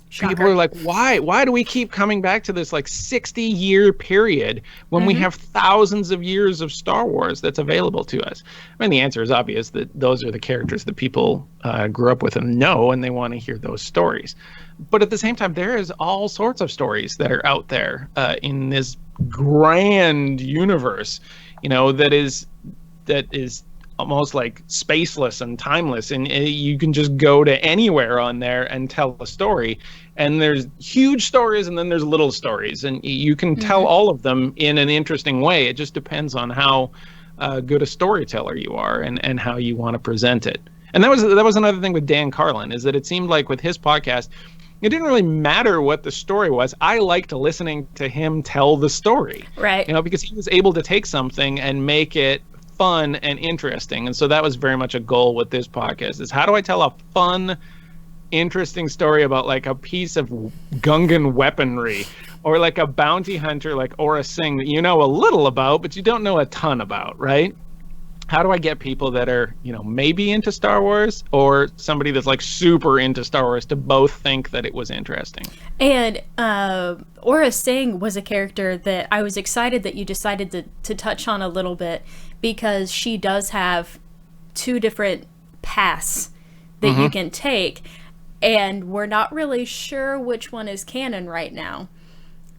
Speaker 2: people are like, why do we keep coming back to this like 60-year period when we have thousands of years of Star Wars that's available to us? I mean, the answer is obvious, that those are the characters that people grew up with and know, and they want to hear those stories. But at the same time, there is all sorts of stories that are out there in this grand universe, you know, that is almost like spaceless and timeless, and you can just go to anywhere on there and tell a story. And there's huge stories and then there's little stories, and you can tell all of them in an interesting way. It just depends on how good a storyteller you are and how you want to present it. And that was another thing with Dan Carlin, is that it seemed like with his podcast, it didn't really matter what the story was. I liked listening to him tell the story.
Speaker 1: Right.
Speaker 2: Because he was able to take something and make it fun and interesting. And so that was very much a goal with this podcast, is how do I tell a fun, interesting story about like a piece of Gungan weaponry, or like a bounty hunter like Aura Singh that you know a little about, but you don't know a ton about, right? How do I get people that are, maybe into Star Wars, or somebody that's like super into Star Wars, to both think that it was interesting?
Speaker 1: And Aura Singh was a character that I was excited that you decided to touch on a little bit, because she does have two different paths that you can take, and we're not really sure which one is canon right now.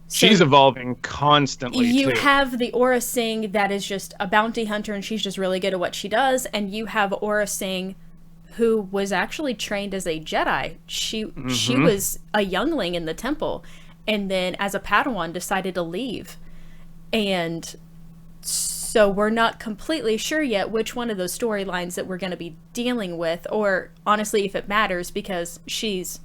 Speaker 1: So
Speaker 2: she's evolving constantly,
Speaker 1: you
Speaker 2: too.
Speaker 1: have the Aura Singh that is just a bounty hunter, and she's just really good at what she does. And you have Aura Singh, who was actually trained as a Jedi. She was a youngling in the temple, and then as a Padawan decided to leave. And so we're not completely sure yet which one of those storylines that we're going to be dealing with, or honestly, if it matters, because she's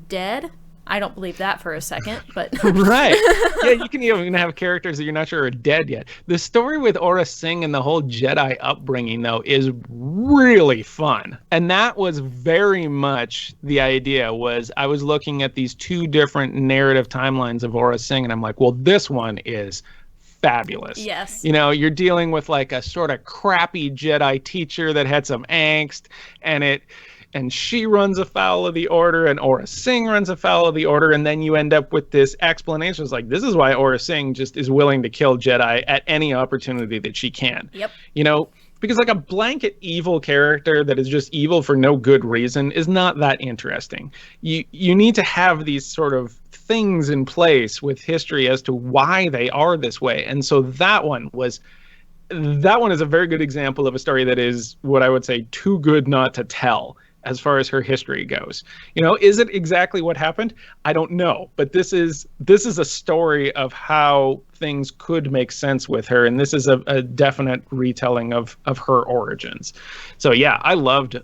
Speaker 1: dead. I don't believe that for a second, but
Speaker 2: right. Yeah, you can even have characters that you're not sure are dead yet. The story with Aura Singh and the whole Jedi upbringing, though, is really fun. And that was very much the idea. Was I was looking at these two different narrative timelines of Aura Singh, and I'm like, well, this one is fabulous.
Speaker 1: Yes.
Speaker 2: You're dealing with like a sort of crappy Jedi teacher that had some angst, and she runs afoul of the Order, and Aura Singh runs afoul of the Order, and then you end up with this explanation. It's like, this is why Aura Singh just is willing to kill Jedi at any opportunity that she can.
Speaker 1: Yep.
Speaker 2: Because like a blanket evil character that is just evil for no good reason is not that interesting. You need to have these sort of things in place with history as to why they are this way. And so that one is a very good example of a story that is what I would say too good not to tell, as far as her history goes. Is it exactly what happened? I don't know. But this is a story of how things could make sense with her. And this is a definite retelling of her origins. So yeah, I loved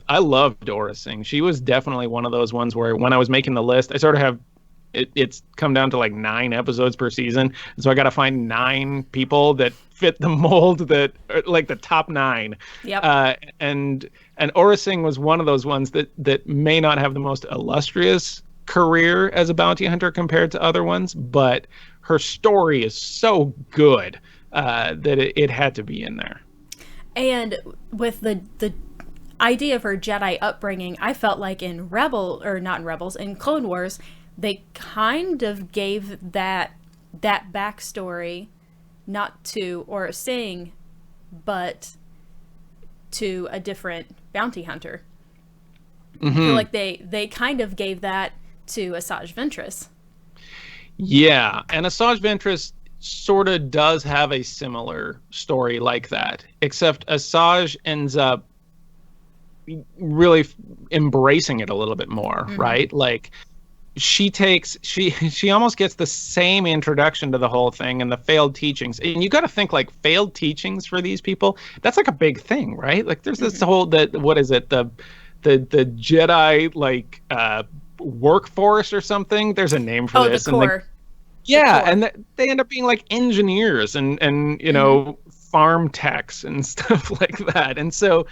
Speaker 2: Aura Singh. She was definitely one of those ones where when I was making the list, I sort of have, it's come down to like 9 episodes per season. And so I got to find 9 people that fit the mold, that like the top 9.
Speaker 1: Yep.
Speaker 2: And Aura Singh was one of those ones that may not have the most illustrious career as a bounty hunter compared to other ones, but her story is so good that it had to be in there.
Speaker 1: And with the idea of her Jedi upbringing, I felt like in Clone Wars, they kind of gave that backstory not to Aura Singh, but to a different bounty hunter. I feel like they kind of gave that to Asajj Ventress.
Speaker 2: Yeah, and Asajj Ventress sort of does have a similar story like that, except Asajj ends up really embracing it a little bit more, right? Like, she almost gets the same introduction to the whole thing and the failed teachings. And you got to think, like, failed teachings for these people, that's like a big thing, right? Like, there's this whole, what is it? The Jedi, like, workforce or something. There's a name for this.
Speaker 1: The core.
Speaker 2: And they end up being like engineers and farm techs and stuff like that. And so,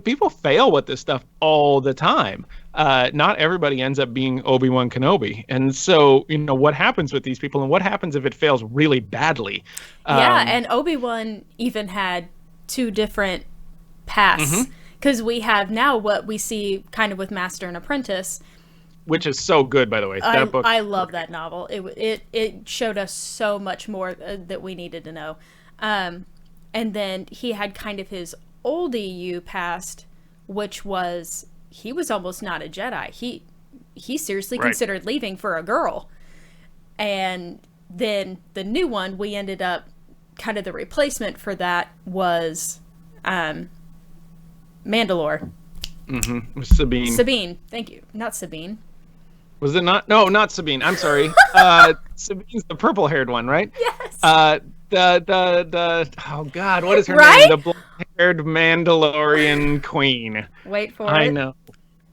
Speaker 2: people fail with this stuff all the time. Not everybody ends up being Obi-Wan Kenobi. And so, what happens with these people, and what happens if it fails really badly?
Speaker 1: And Obi-Wan even had 2 different paths. Because we have now what we see kind of with Master and Apprentice.
Speaker 2: Which is so good, by the way. That book.
Speaker 1: I love that novel. It showed us so much more that we needed to know. And then he had kind of his old EU past, which was, he was almost not a Jedi. He seriously considered leaving for a girl. And then the new one, we ended up, kind of the replacement for that was Mandalore.
Speaker 2: Mm-hmm. Sabine.
Speaker 1: Sabine. Thank you. Not Sabine.
Speaker 2: Was it not? No, not Sabine. I'm sorry. Sabine's the purple-haired one, right?
Speaker 1: Yes.
Speaker 2: The oh God, what is her
Speaker 1: Right?
Speaker 2: name? The blonde-haired Mandalorian queen.
Speaker 1: Wait for it.
Speaker 2: I know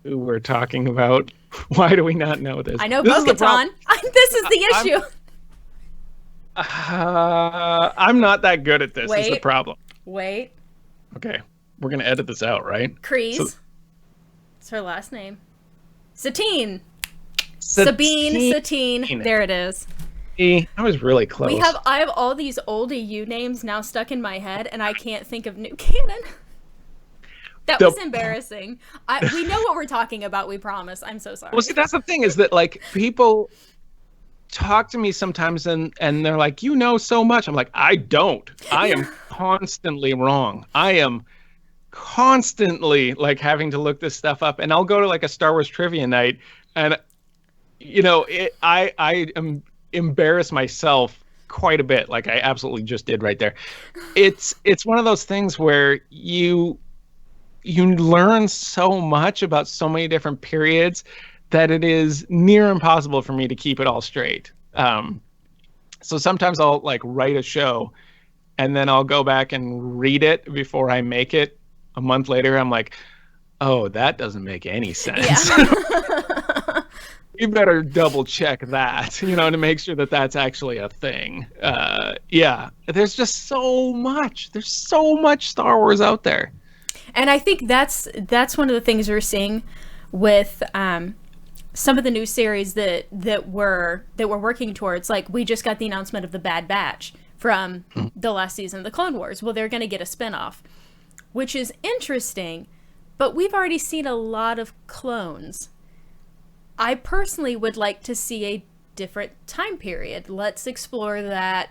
Speaker 2: who we're talking about. Why do we not know this?
Speaker 1: I know
Speaker 2: This is the
Speaker 1: Bo-Katan. This is the issue.
Speaker 2: I'm not that good at this. Is the problem.
Speaker 1: Wait.
Speaker 2: Okay, we're gonna edit this out, right?
Speaker 1: Kreese. It's her last name. Satine. Sabine. Satine. There it is.
Speaker 2: I was really close.
Speaker 1: I have all these old EU names now stuck in my head, and I can't think of new canon. That was embarrassing. We know what we're talking about, we promise. I'm so sorry.
Speaker 2: Well, see, that's the thing, is that, like, people talk to me sometimes and they're like, you know so much. I'm like, I don't. I am constantly wrong. I am constantly, like, having to look this stuff up. And I'll go to, like, a Star Wars trivia night, and, you know, I am embarrass myself quite a bit, like I absolutely just did right there. It's one of those things where you learn so much about so many different periods that it is near impossible for me to keep it all straight. So sometimes I'll, like, write a show and then I'll go back and read it before I make it. A month later, I'm like, oh, that doesn't make any sense. Yeah. You better double check that, you know, to make sure that that's actually a thing. Yeah, there's just so much. There's so much Star Wars out there.
Speaker 1: And I think that's one of the things we're seeing with some of the new series that we're working towards. Like, we just got the announcement of the Bad Batch from the last season of the Clone Wars. Well, they're going to get a spinoff, which is interesting, but we've already seen a lot of clones. I personally would like to see a different time period. Let's explore that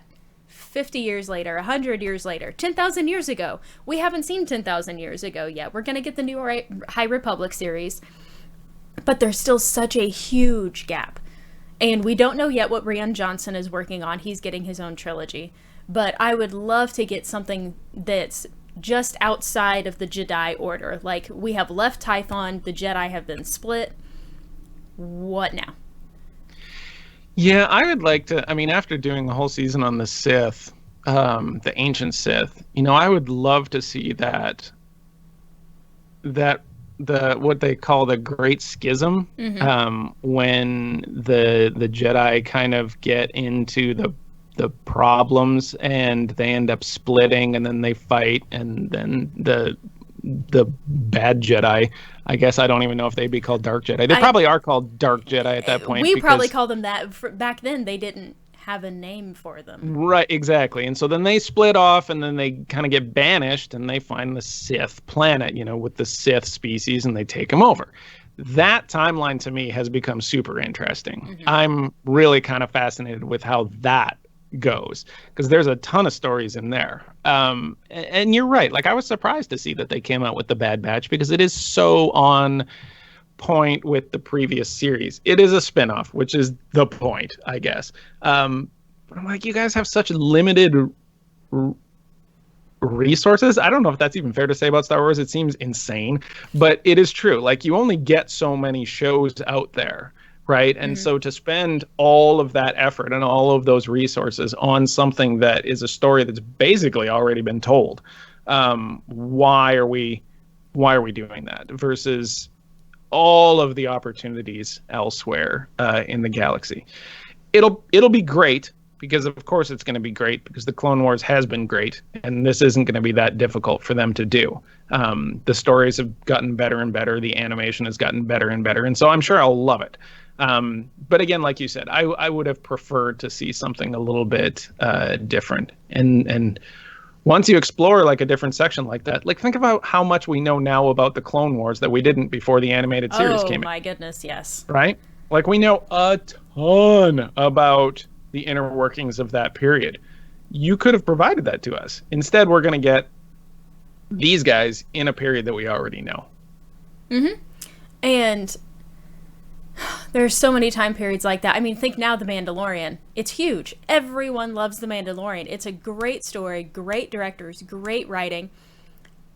Speaker 1: 50 years later, 100 years later, 10,000 years ago. We haven't seen 10,000 years ago yet. We're going to get the new High Republic series, but there's still such a huge gap. And we don't know yet what Rian Johnson is working on. He's getting his own trilogy. But I would love to get something that's just outside of the Jedi Order. Like, we have left Tython, the Jedi have been split. What now?
Speaker 2: Yeah, I would like to, I mean, after doing the whole season on the Sith, the ancient Sith, you know, I would love to see that what they call the Great Schism, when the Jedi kind of get into the problems and they end up splitting, and then they fight, and then the bad Jedi, I guess, I don't even know if they'd be called Dark Jedi. They probably are called Dark Jedi at that point.
Speaker 1: We probably call them that. Back then, they didn't have a name for them.
Speaker 2: Right, exactly. And so then they split off, and then they kind of get banished, and they find the Sith planet, you know, with the Sith species, and they take them over. That timeline, to me, has become super interesting. I'm really kind of fascinated with how that goes, because there's a ton of stories in there. And you're right, like, I was surprised to see that they came out with the Bad Batch, because it is so on point with the previous series. It is a spinoff, which is the point, I guess. But I'm like, you guys have such limited resources. I don't know if that's even fair to say about Star Wars. It seems insane, but it is true. Like, you only get so many shows out there, right? And so to spend all of that effort and all of those resources on something that is a story that's basically already been told, why are we doing that versus all of the opportunities elsewhere in the galaxy? It'll be great, because of course it's going to be great, because the Clone Wars has been great, and this isn't going to be that difficult for them to do. The stories have gotten better and better, the animation has gotten better and better, and so I'm sure I'll love it. But again, like you said, I would have preferred to see something a little bit different. And once you explore, like, a different section like that, like, think about how much we know now about the Clone Wars that we didn't before the animated series came in.
Speaker 1: Oh my goodness, yes.
Speaker 2: Right? Like, we know a ton about the inner workings of that period. You could have provided that to us. Instead, we're going to get these guys in a period that we already know.
Speaker 1: And there's so many time periods like that. I mean, think now The Mandalorian. It's huge. Everyone loves The Mandalorian. It's a great story, great directors, great writing.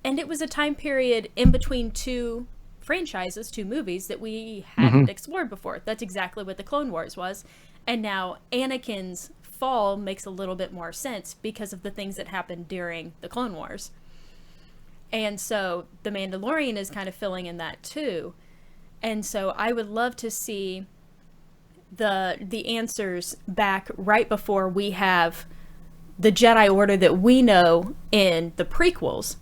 Speaker 1: And it was a time period in between two franchises, two movies that we hadn't explored before. That's exactly what the Clone Wars was. And now Anakin's fall makes a little bit more sense because of the things that happened during the Clone Wars. And so The Mandalorian is kind of filling in that too. And so I would love to see the answers back right before we have the Jedi Order that we know in the prequels.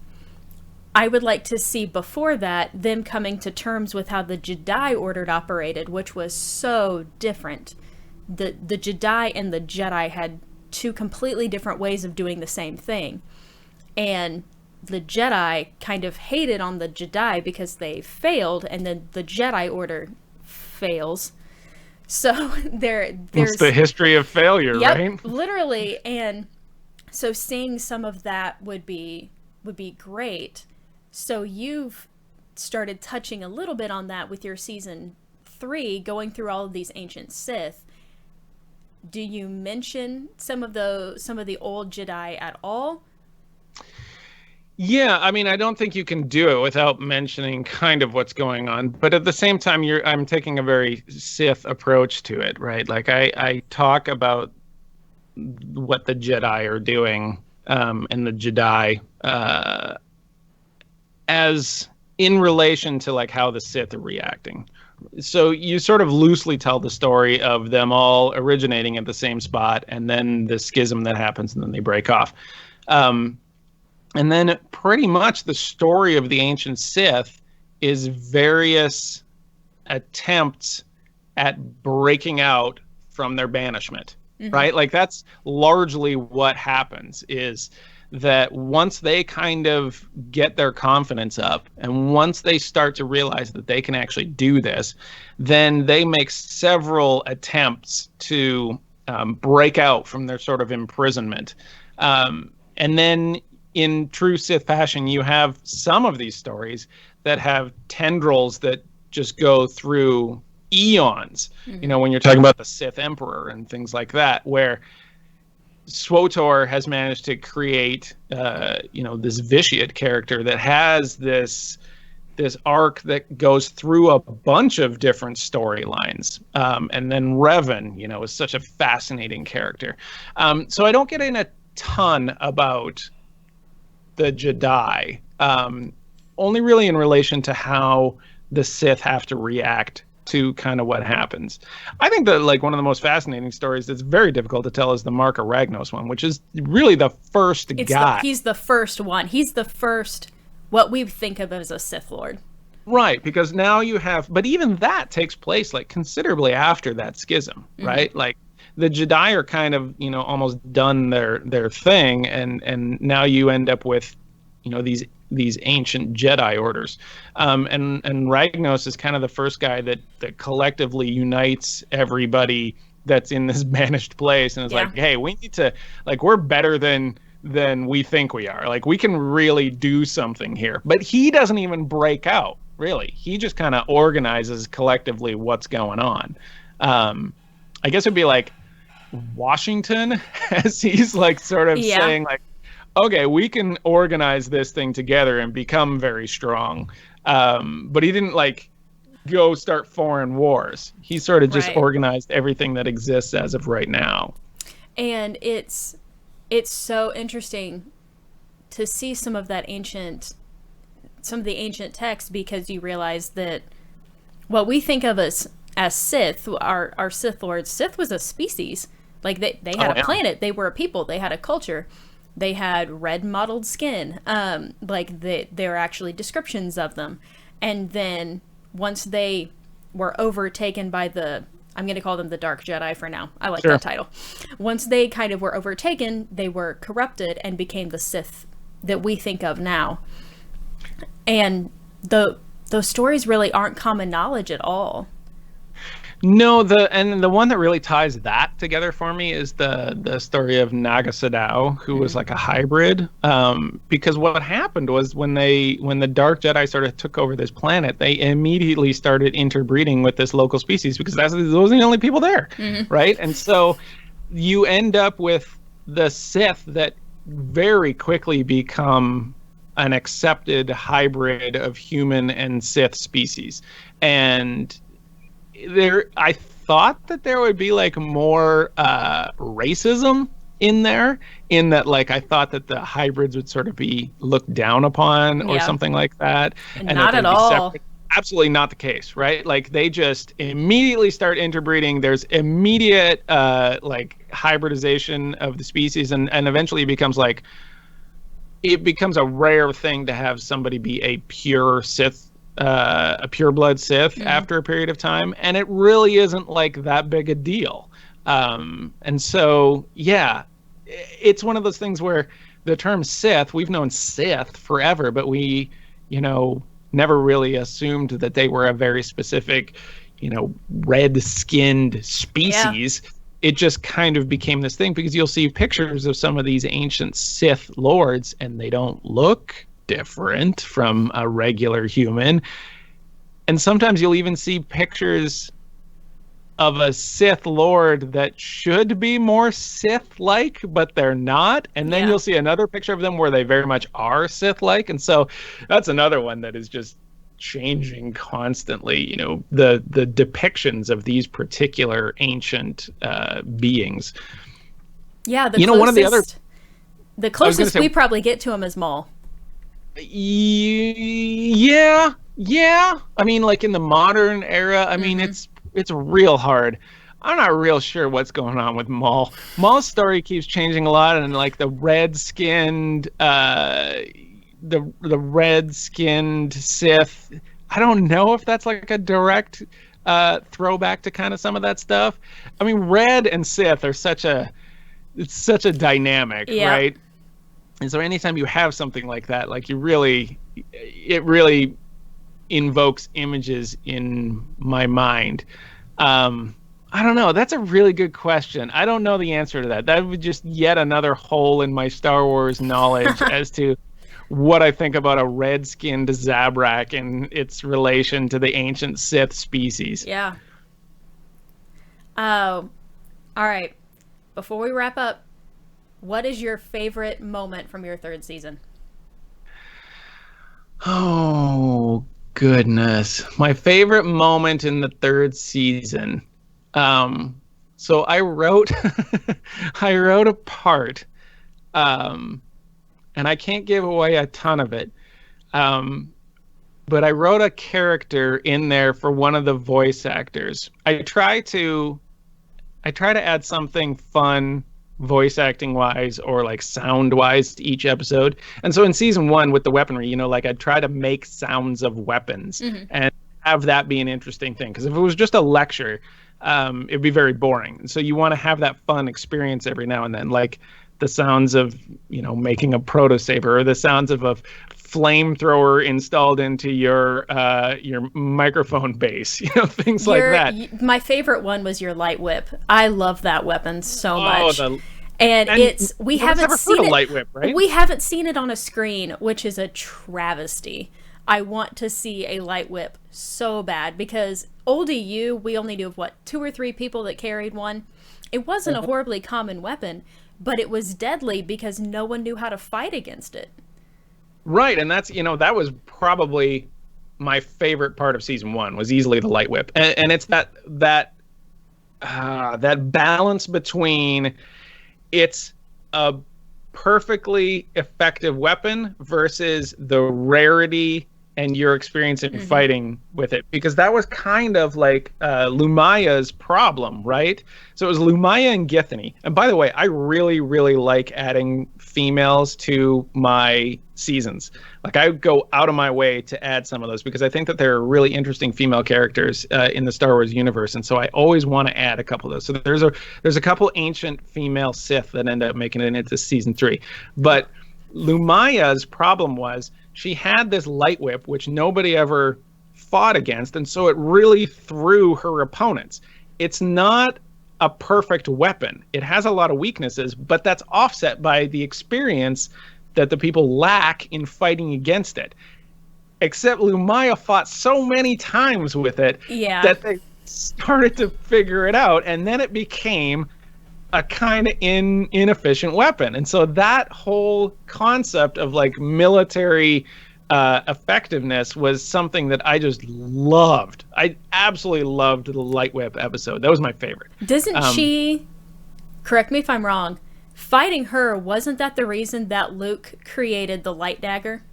Speaker 1: I would like to see before that them coming to terms with how the Jedi Order operated, which was so different. The Jedi and the Jedi had two completely different ways of doing the same thing. And the Jedi kind of hated on the Jedi because they failed, and then the Jedi Order fails. So there's
Speaker 2: it's the history of failure,
Speaker 1: yep,
Speaker 2: right?
Speaker 1: Literally. And so seeing some of that would be great. So you've started touching a little bit on that with your season 3, going through all of these ancient Sith. Do you mention some of the old Jedi at all?
Speaker 2: Yeah, I mean, I don't think you can do it without mentioning kind of what's going on. But at the same time, I'm taking a very Sith approach to it, right? Like I talk about what the Jedi are doing, and the Jedi as in relation to like how the Sith are reacting. So you sort of loosely tell the story of them all originating at the same spot, and then the schism that happens, and then they break off. And then pretty much the story of the ancient Sith is various attempts at breaking out from their banishment, right? Like that's largely what happens, is that once they kind of get their confidence up and once they start to realize that they can actually do this, then they make several attempts to break out from their sort of imprisonment. And then in true Sith fashion, you have some of these stories that have tendrils that just go through eons. You know, when you're talking about the Sith Emperor and things like that, where SWTOR has managed to create, this vitiate character that has this arc that goes through a bunch of different storylines. And then Revan, is such a fascinating character. So I don't get in a ton about the Jedi, only really in relation to how the Sith have to react to kind of what happens. I think that like one of the most fascinating stories that's very difficult to tell is the Mark of Ragnos one, which is really the first guy.
Speaker 1: He's the first one. He's the first, what we think of as a Sith Lord.
Speaker 2: Right, because now you have, but even that takes place like considerably after that schism, right? Like the Jedi are kind of, almost done their thing, and now you end up with, these ancient Jedi orders. And Ragnos is kind of the first guy that collectively unites everybody that's in this banished place and is like, hey, we need to, like, we're better than we think we are. Like, we can really do something here. But he doesn't even break out, really. He just kind of organizes collectively what's going on. I guess it'd be like Washington, as he's like sort of saying like, okay, we can organize this thing together and become very strong. But he didn't like go start foreign wars. He sort of just organized everything that exists as of right now.
Speaker 1: And it's so interesting to see some of the ancient texts, because you realize that what we think of as Sith, our Sith Lords, Sith was a species. Like they had a planet, they were a people, they had a culture. They had red mottled skin. There are actually descriptions of them. And then once they were overtaken by I'm going to call them the Dark Jedi for now. I like that title. Once they kind of were overtaken, they were corrupted and became the Sith that we think of now. And those stories really aren't common knowledge at all.
Speaker 2: No, the one that really ties that together for me is the story of Naga Sadao, who was like a hybrid. Because what happened was when the Dark Jedi sort of took over this planet, they immediately started interbreeding with this local species because those are the only people there, right? And so you end up with the Sith that very quickly become an accepted hybrid of human and Sith species. And I thought that there would be like more racism in there, in that like I thought that the hybrids would sort of be looked down upon or something like that.
Speaker 1: And not at all. Separate.
Speaker 2: Absolutely not the case, right? Like they just immediately start interbreeding. There's immediate like hybridization of the species, and eventually it becomes a rare thing to have somebody be a pure Sith, a pureblood Sith after a period of time, and it really isn't like that big a deal. And so, yeah, it's one of those things where the term Sith, we've known Sith forever, but we, never really assumed that they were a very specific, red-skinned species. Yeah. It just kind of became this thing because you'll see pictures of some of these ancient Sith lords and they don't look different from a regular human. And sometimes you'll even see pictures of a Sith Lord that should be more Sith-like, but they're not. And then you'll see another picture of them where they very much are Sith-like. And so that's another one that is just changing constantly, the depictions of these particular ancient beings.
Speaker 1: Yeah, the closest we probably get to them is Maul.
Speaker 2: Yeah. I mean, like in the modern era, I mean, it's real hard. I'm not real sure what's going on with Maul. Maul's story keeps changing a lot, and like the red-skinned, the red-skinned Sith. I don't know if that's like a direct throwback to kind of some of that stuff. I mean, red and Sith are such a dynamic, right? And so anytime you have something like that, like it really invokes images in my mind. I don't know. That's a really good question. I don't know the answer to that. That would just yet another hole in my Star Wars knowledge as to what I think about a red-skinned Zabrak and its relation to the ancient Sith species.
Speaker 1: Yeah. All right. Before we wrap up, what is your favorite moment from your third season?
Speaker 2: Oh, goodness. My favorite moment in the third season. So I wrote a part, and I can't give away a ton of it. But I wrote a character in there for one of the voice actors. I try to add something fun voice acting wise or like sound wise to each episode. And so in season 1 with the weaponry, like I'd try to make sounds of weapons and have that be an interesting thing. Because if it was just a lecture, it'd be very boring. And so you want to have that fun experience every now and then, like the sounds of, making a Proto Saber, or the sounds of a flamethrower installed into your microphone base, things like that.
Speaker 1: My favorite one was your light whip. I love that weapon so much. And we haven't seen it. Light whip, right? We haven't seen it on a screen, which is a travesty. I want to see a light whip so bad, because old EU, we only knew of 2 or 3 people that carried one. It wasn't a horribly common weapon, but it was deadly because no one knew how to fight against it.
Speaker 2: Right, and that's, that was probably my favorite part of season 1, was easily the light whip. And it's that balance between it's a perfectly effective weapon versus the rarity and your experience in fighting with it, because that was kind of like Lumaya's problem, right? So it was Lumaya and Githany. And by the way, I really, really like adding females to my seasons. Like I go out of my way to add some of those because I think that there are really interesting female characters in the Star Wars universe, and so I always want to add a couple of those. So there's a couple ancient female Sith that end up making it into season 3, but Lumaya's problem was she had this light whip, which nobody ever fought against, and so it really threw her opponents. It's not a perfect weapon. It has a lot of weaknesses, but that's offset by the experience that the people lack in fighting against it. Except Lumaya fought so many times with it that they started to figure it out, and then it became a kind of inefficient weapon. And so that whole concept of like military effectiveness was something that I just loved. I absolutely loved the Light Whip episode. That was my favorite.
Speaker 1: Doesn't she, correct me if I'm wrong, fighting her, wasn't that the reason that Luke created the light dagger?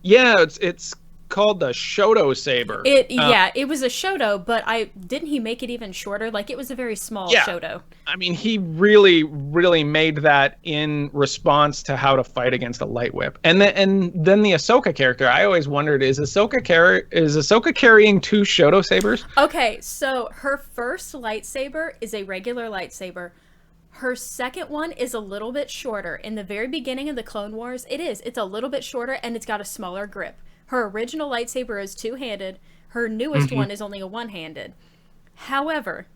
Speaker 2: Yeah, it's called the Proto Saber.
Speaker 1: It was a Shoto, but didn't he make it even shorter? Like, it was a very small Shoto.
Speaker 2: I mean, he really, really made that in response to how to fight against a light whip. And then the Ahsoka character, I always wondered, is Ahsoka carrying two Shoto sabers?
Speaker 1: Okay, so her first lightsaber is a regular lightsaber. Her second one is a little bit shorter. In the very beginning of the Clone Wars, it's a little bit shorter, and it's got a smaller grip. Her original lightsaber is two-handed. Her newest one is only a one-handed. However,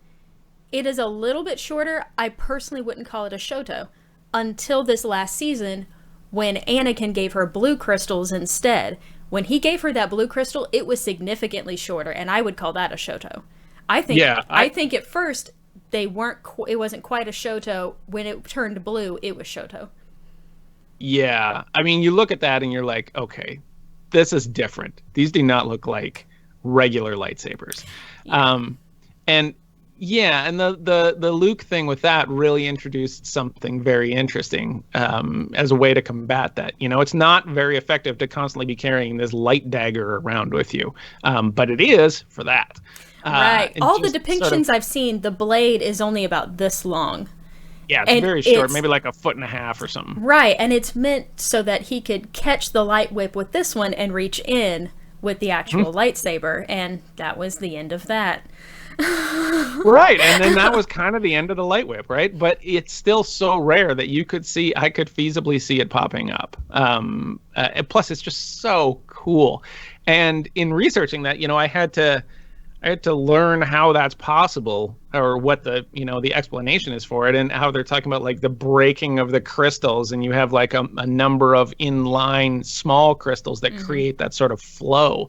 Speaker 1: it is a little bit shorter. I personally wouldn't call it a Shoto until this last season when Anakin gave her blue crystals instead. When he gave her that blue crystal, it was significantly shorter, and I would call that a Shoto. I think at first they weren't. It wasn't quite a Shoto. When it turned blue, it was Shoto.
Speaker 2: Yeah, I mean, you look at that and you're like, okay, this is different. These do not look like regular lightsabers.
Speaker 1: Yeah.
Speaker 2: And the Luke thing with that really introduced something very interesting as a way to combat that. You know, it's not very effective to constantly be carrying this light dagger around with you, but it is for that.
Speaker 1: Right. All the depictions I've seen, the blade is only about this long.
Speaker 2: Yeah, it's very short, maybe like 1.5 feet or something.
Speaker 1: Right, and it's meant so that he could catch the light whip with this one and reach in with the actual lightsaber, and that was the end of that.
Speaker 2: Right, and then that was kind of the end of the light whip, right? But it's still so rare that I could feasibly see it popping up. Plus, it's just so cool. And in researching that, you know, I had to learn how that's possible, or what the explanation is for it, and how they're talking about like the breaking of the crystals, and you have like a number of inline small crystals that create that sort of flow,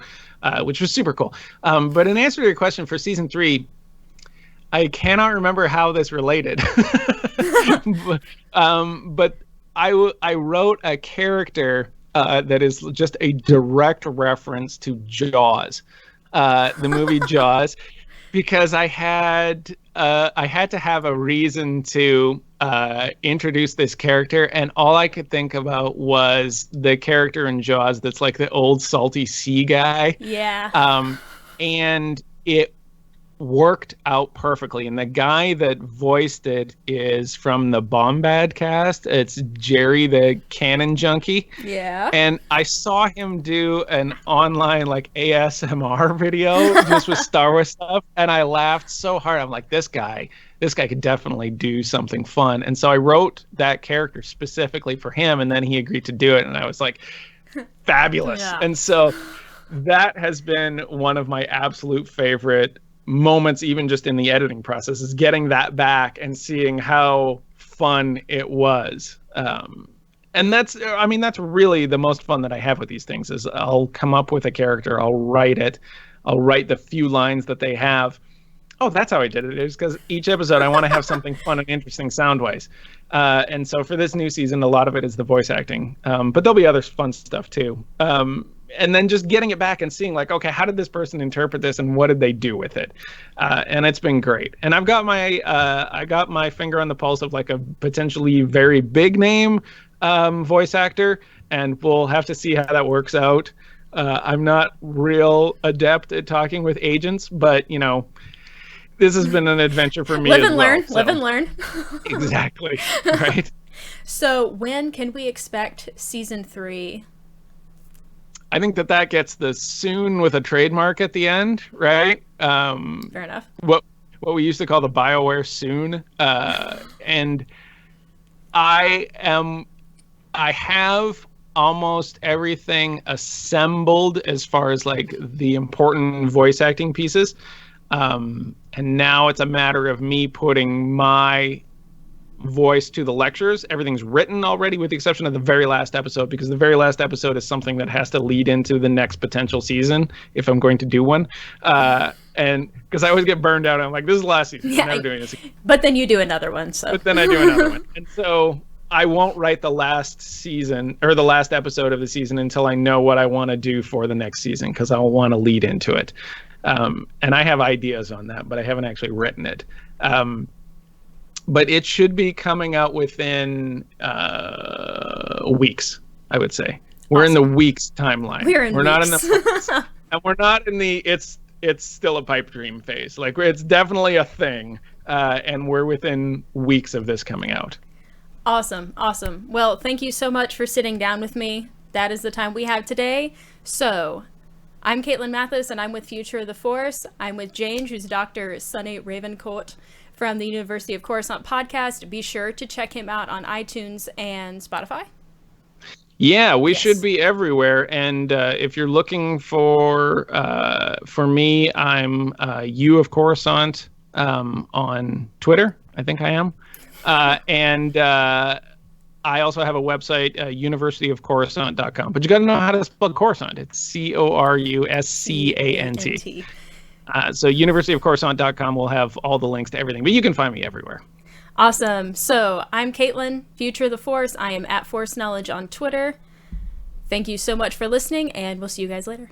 Speaker 2: which was super cool. But in answer to your question for season 3, I cannot remember how this related, but I wrote a character that is just a direct reference to Jaws. The movie Jaws, because I had to have a reason to introduce this character, and all I could think about was the character in Jaws that's like the old salty sea guy.
Speaker 1: Yeah.
Speaker 2: And it worked out perfectly. And the guy that voiced it is from the Bombad cast. It's Jerry the Cannon Junkie.
Speaker 1: Yeah.
Speaker 2: And I saw him do an online like ASMR video just with Star Wars stuff, and I laughed so hard. I'm like, this guy could definitely do something fun. And so I wrote that character specifically for him, and then he agreed to do it, and I was like, fabulous. Yeah. And so that has been one of my absolute favorite moments, even just in the editing process, is getting that back and seeing how fun it was. And that's really the most fun that I have with these things, is I'll come up with a character, I'll write it, I'll write the few lines that they have. Oh, that's how I did it. It's because each episode I want to have something fun and interesting sound-wise. And so for this new season, a lot of it is the voice acting. But there'll be other fun stuff too. And then just getting it back and seeing like, okay, how did this person interpret this, and what did they do with it? And it's been great. And I've got my finger on the pulse of like a potentially very big name voice actor, and we'll have to see how that works out. I'm not real adept at talking with agents, but you know, this has been an adventure for me.
Speaker 1: Live and learn.
Speaker 2: Exactly. Right.
Speaker 1: So when can we expect season 3?
Speaker 2: I think that gets the soon with a trademark at the end, right?
Speaker 1: Fair enough.
Speaker 2: What we used to call the BioWare soon. And I have almost everything assembled as far as like the important voice acting pieces. And now it's a matter of me putting my voice to the lectures. Everything's written already with the exception of the very last episode, because the very last episode is something that has to lead into the next potential season if I'm going to do one. And because I always get burned out, I'm like, this is the last season. I'm never doing this again.
Speaker 1: But then you do another one.
Speaker 2: But then I do another one. And so I won't write the last season or the last episode of the season until I know what I want to do for the next season, because I'll want to lead into it. And I have ideas on that, but I haven't actually written it. But it should be coming out within weeks, I would say. We're in the weeks timeline. We're not in the and we're not in the it's still a pipe dream phase. Like, it's definitely a thing, and we're within weeks of this coming out.
Speaker 1: Awesome. Well, thank you so much for sitting down with me. That is the time we have today. So, I'm Katelyn Mathis, and I'm with Future of the Force. I'm with James, who's Dr. Sunny Ravencourt from the University of Coruscant Podcast. Be sure to check him out on iTunes and Spotify.
Speaker 2: Yeah, we should be everywhere. And if you're looking for me, I'm U of Coruscant on Twitter. I think I am. And I also have a website, universityofcoruscant.com. But you got to know how to spell Coruscant. It's Coruscant. So universityofcoruscant.com will have all the links to everything. But you can find me everywhere.
Speaker 1: Awesome. So I'm Katelyn, Future of the Force. I am at Force Knowledge on Twitter. Thank you so much for listening, and we'll see you guys later.